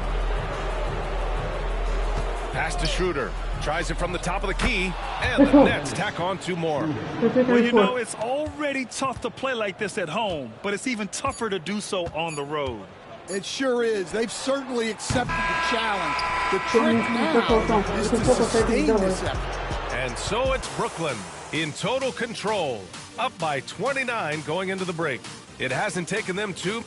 Pass to Schroeder. Tries it from the top of the key. And the Nets tack on 2 more. Well, you know, it's already tough to play like this at home, but it's even tougher to do so on the road. It sure is. They've certainly accepted the challenge. The trick now is to sustain this effort. And so it's Brooklyn in total control. Up by 29 going into the break. It hasn't taken them 2.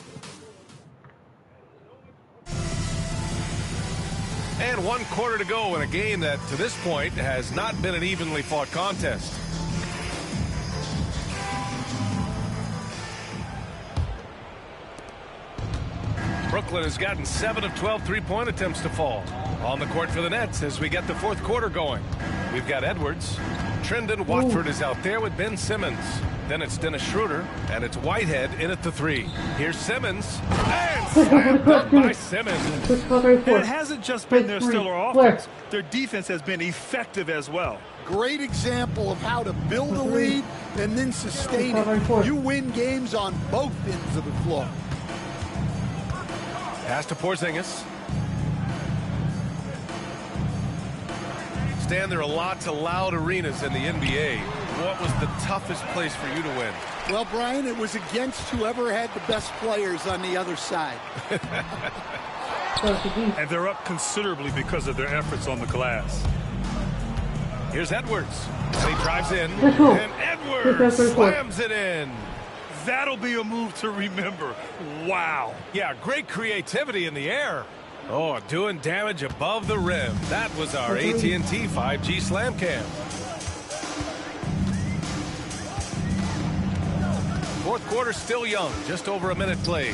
And 1 quarter to go in a game that, to this point, has not been an evenly fought contest. Brooklyn has gotten 7 of 12 3-point attempts to fall. On the court for the Nets as we get the 4th quarter going. We've got Edwards. Trendon Watford is out there with Ben Simmons. Then it's Dennis Schroeder, and it's Whitehead in at the 3. Here's Simmons, and slam dunk by Simmons. And it hasn't just been their stellar offense. Their defense has been effective as well. Great example of how to build a lead and then sustain it. You win games on both ends of the floor. Pass to Porzingis. Stan, there are lots of loud arenas in the NBA. What was the toughest place for you to win? Well, Brian, it was against whoever had the best players on the other side. And they're up considerably because of their efforts on the glass. Here's Edwards. He drives in, and Edwards slams it in. That'll be a move to remember. Wow. Yeah, great creativity in the air. Oh, doing damage above the rim. That was our AT&T 5G Slam Cam. 4th quarter still young, just over a minute played.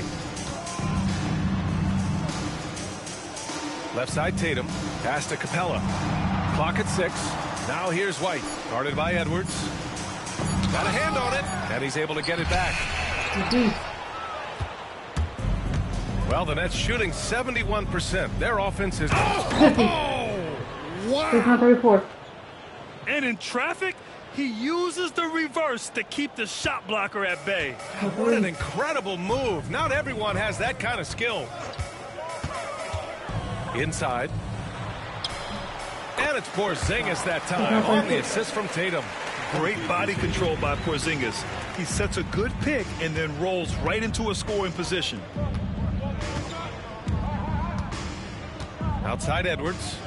Left side Tatum, pass to Capella. Clock at 6. Now here's White, guarded by Edwards. Got a hand on it, and he's able to get it back. Well, the Nets shooting 71%. Their offense is... Oh! Wow! And in traffic, he uses the reverse to keep the shot blocker at bay. What an incredible move. Not everyone has that kind of skill. Inside. And it's Porzingis that time on the assist from Tatum. Great body control by Porzingis. He sets a good pick and then rolls right into a scoring position. Outside Edwards.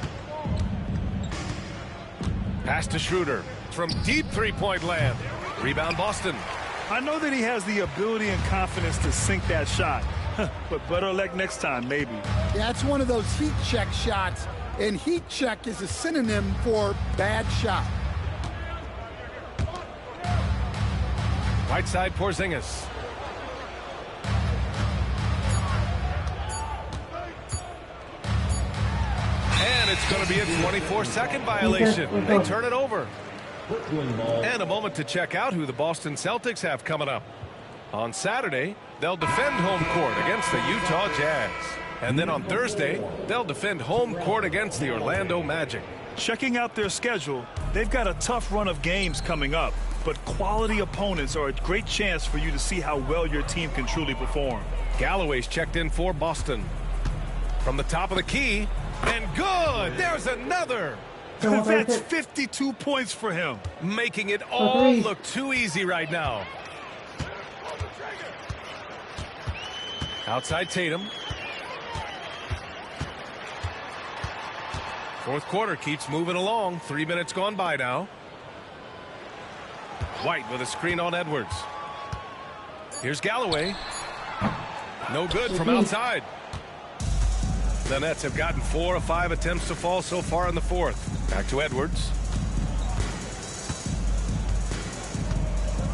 Pass to Schroeder from deep three-point land. Rebound Boston. I know that he has the ability and confidence to sink that shot, but better luck next time, maybe. Yeah, it's one of those heat check shots, and heat check is a synonym for bad shot. Right side Porzingis. And it's going to be a 24-second violation. They turn it over. And a moment to check out who the Boston Celtics have coming up. On Saturday, they'll defend home court against the Utah Jazz. And then on Thursday, they'll defend home court against the Orlando Magic. Checking out their schedule, they've got a tough run of games coming up, but quality opponents are a great chance for you to see how well your team can truly perform. Galloway's checked in for Boston. From the top of the key, and good! There's another! That's 52 points for him. Making it all look too easy right now. Outside Tatum. Fourth quarter keeps moving along. 3 minutes gone by now. White with a screen on Edwards. Here's Galloway. No good from outside. The Nets have gotten 4 of 5 attempts to fall so far in the fourth. Back to Edwards.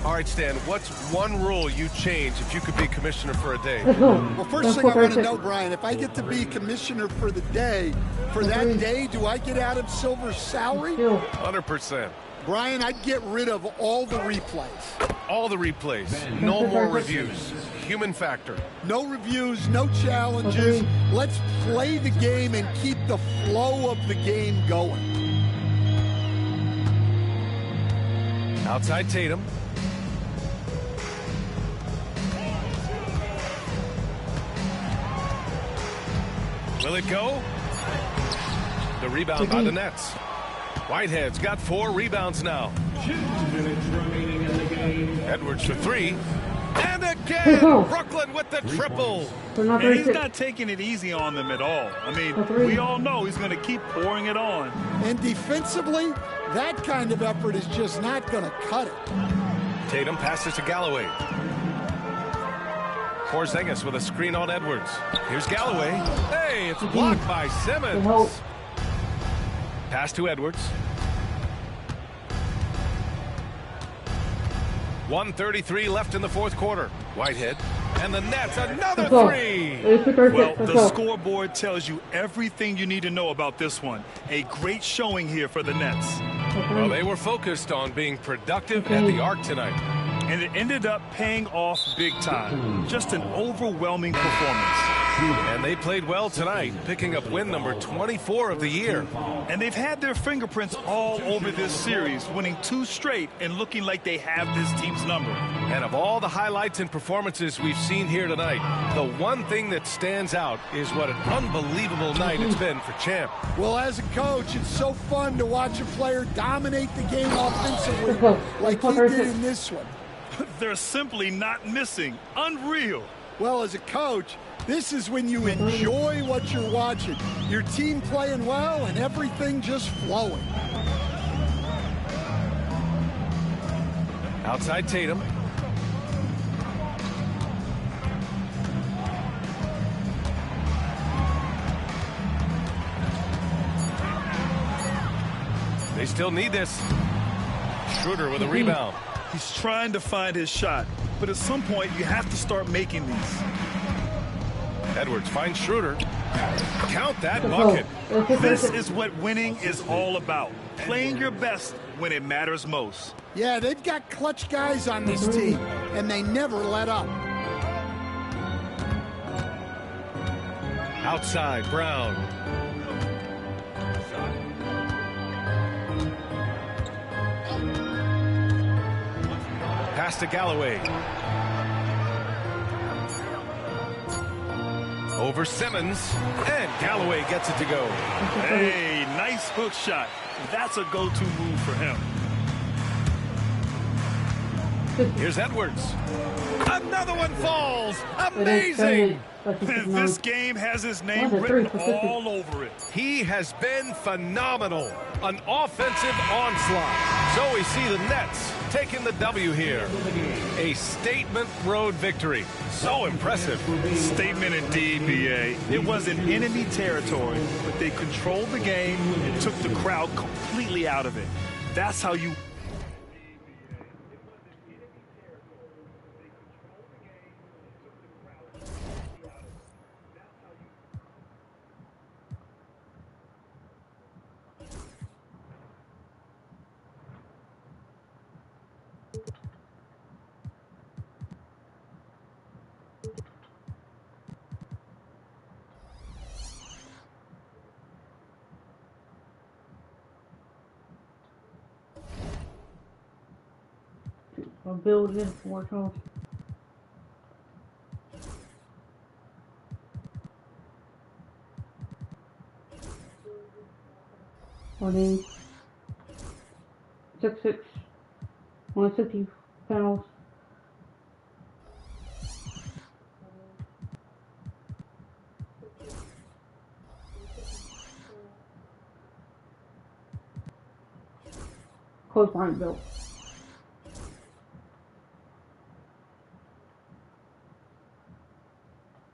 All right, Stan, what's one rule you'd change if you could be commissioner for a day? Well, first thing I want to know, Brian, if I get to be commissioner for the day, for that day, do I get Adam Silver's salary? 100%. Brian, I'd get rid of all the replays. All the replays. No more reviews. Human factor. No reviews, no challenges. Let's play the game and keep the flow of the game going. Outside Tatum. Will it go? The rebound by the Nets. Whitehead's got 4 rebounds now. 2 minutes remaining in the game. Edwards for 3. And again, Brooklyn with the triple. And he's not taking it easy on them at all. I mean, we all know he's going to keep pouring it on. And defensively, that kind of effort is just not going to cut it. Tatum passes to Galloway. Porzingis with a screen on Edwards. Here's Galloway. Hey, it's blocked by Simmons. Pass to Edwards. 1:33 left in the fourth quarter. Whitehead. And the Nets, another 3. Well, the scoreboard tells you everything you need to know about this one. A great showing here for the Nets. Well, they were focused on being productive at the arc tonight. And it ended up paying off big time. Just an overwhelming performance. And they played well tonight, picking up win number 24 of the year. And they've had their fingerprints all over this series, winning 2 straight and looking like they have this team's number. And of all the highlights and performances we've seen here tonight, the one thing that stands out is what an unbelievable night it's been for Champ. Well, as a coach, it's so fun to watch a player dominate the game offensively like he did in this one. They're simply not missing. Unreal. Well, as a coach, this is when you enjoy what you're watching. Your team playing well and everything just flowing. Outside Tatum. They still need this. Schroeder with a rebound. He's trying to find his shot, but at some point you have to start making these. Edwards finds Schroeder. Count that bucket. This is what winning is all about. Playing your best when it matters most. Yeah, they've got clutch guys on this team, and they never let up. Outside, Brown. Pass to Galloway. Over Simmons, and Galloway gets it to go. Hey, nice hook shot. That's a go-to move for him. Here's Edwards. Another one falls. Amazing. This game has his name written all over it. He has been phenomenal. An offensive onslaught. So we see the Nets taking the W here. A statement road victory. So impressive. Statement indeed, BA. It was in enemy territory, but they controlled the game and took the crowd completely out of it. That's how you... A building for home. Morning. 6'6", 160 pounds. Close line built.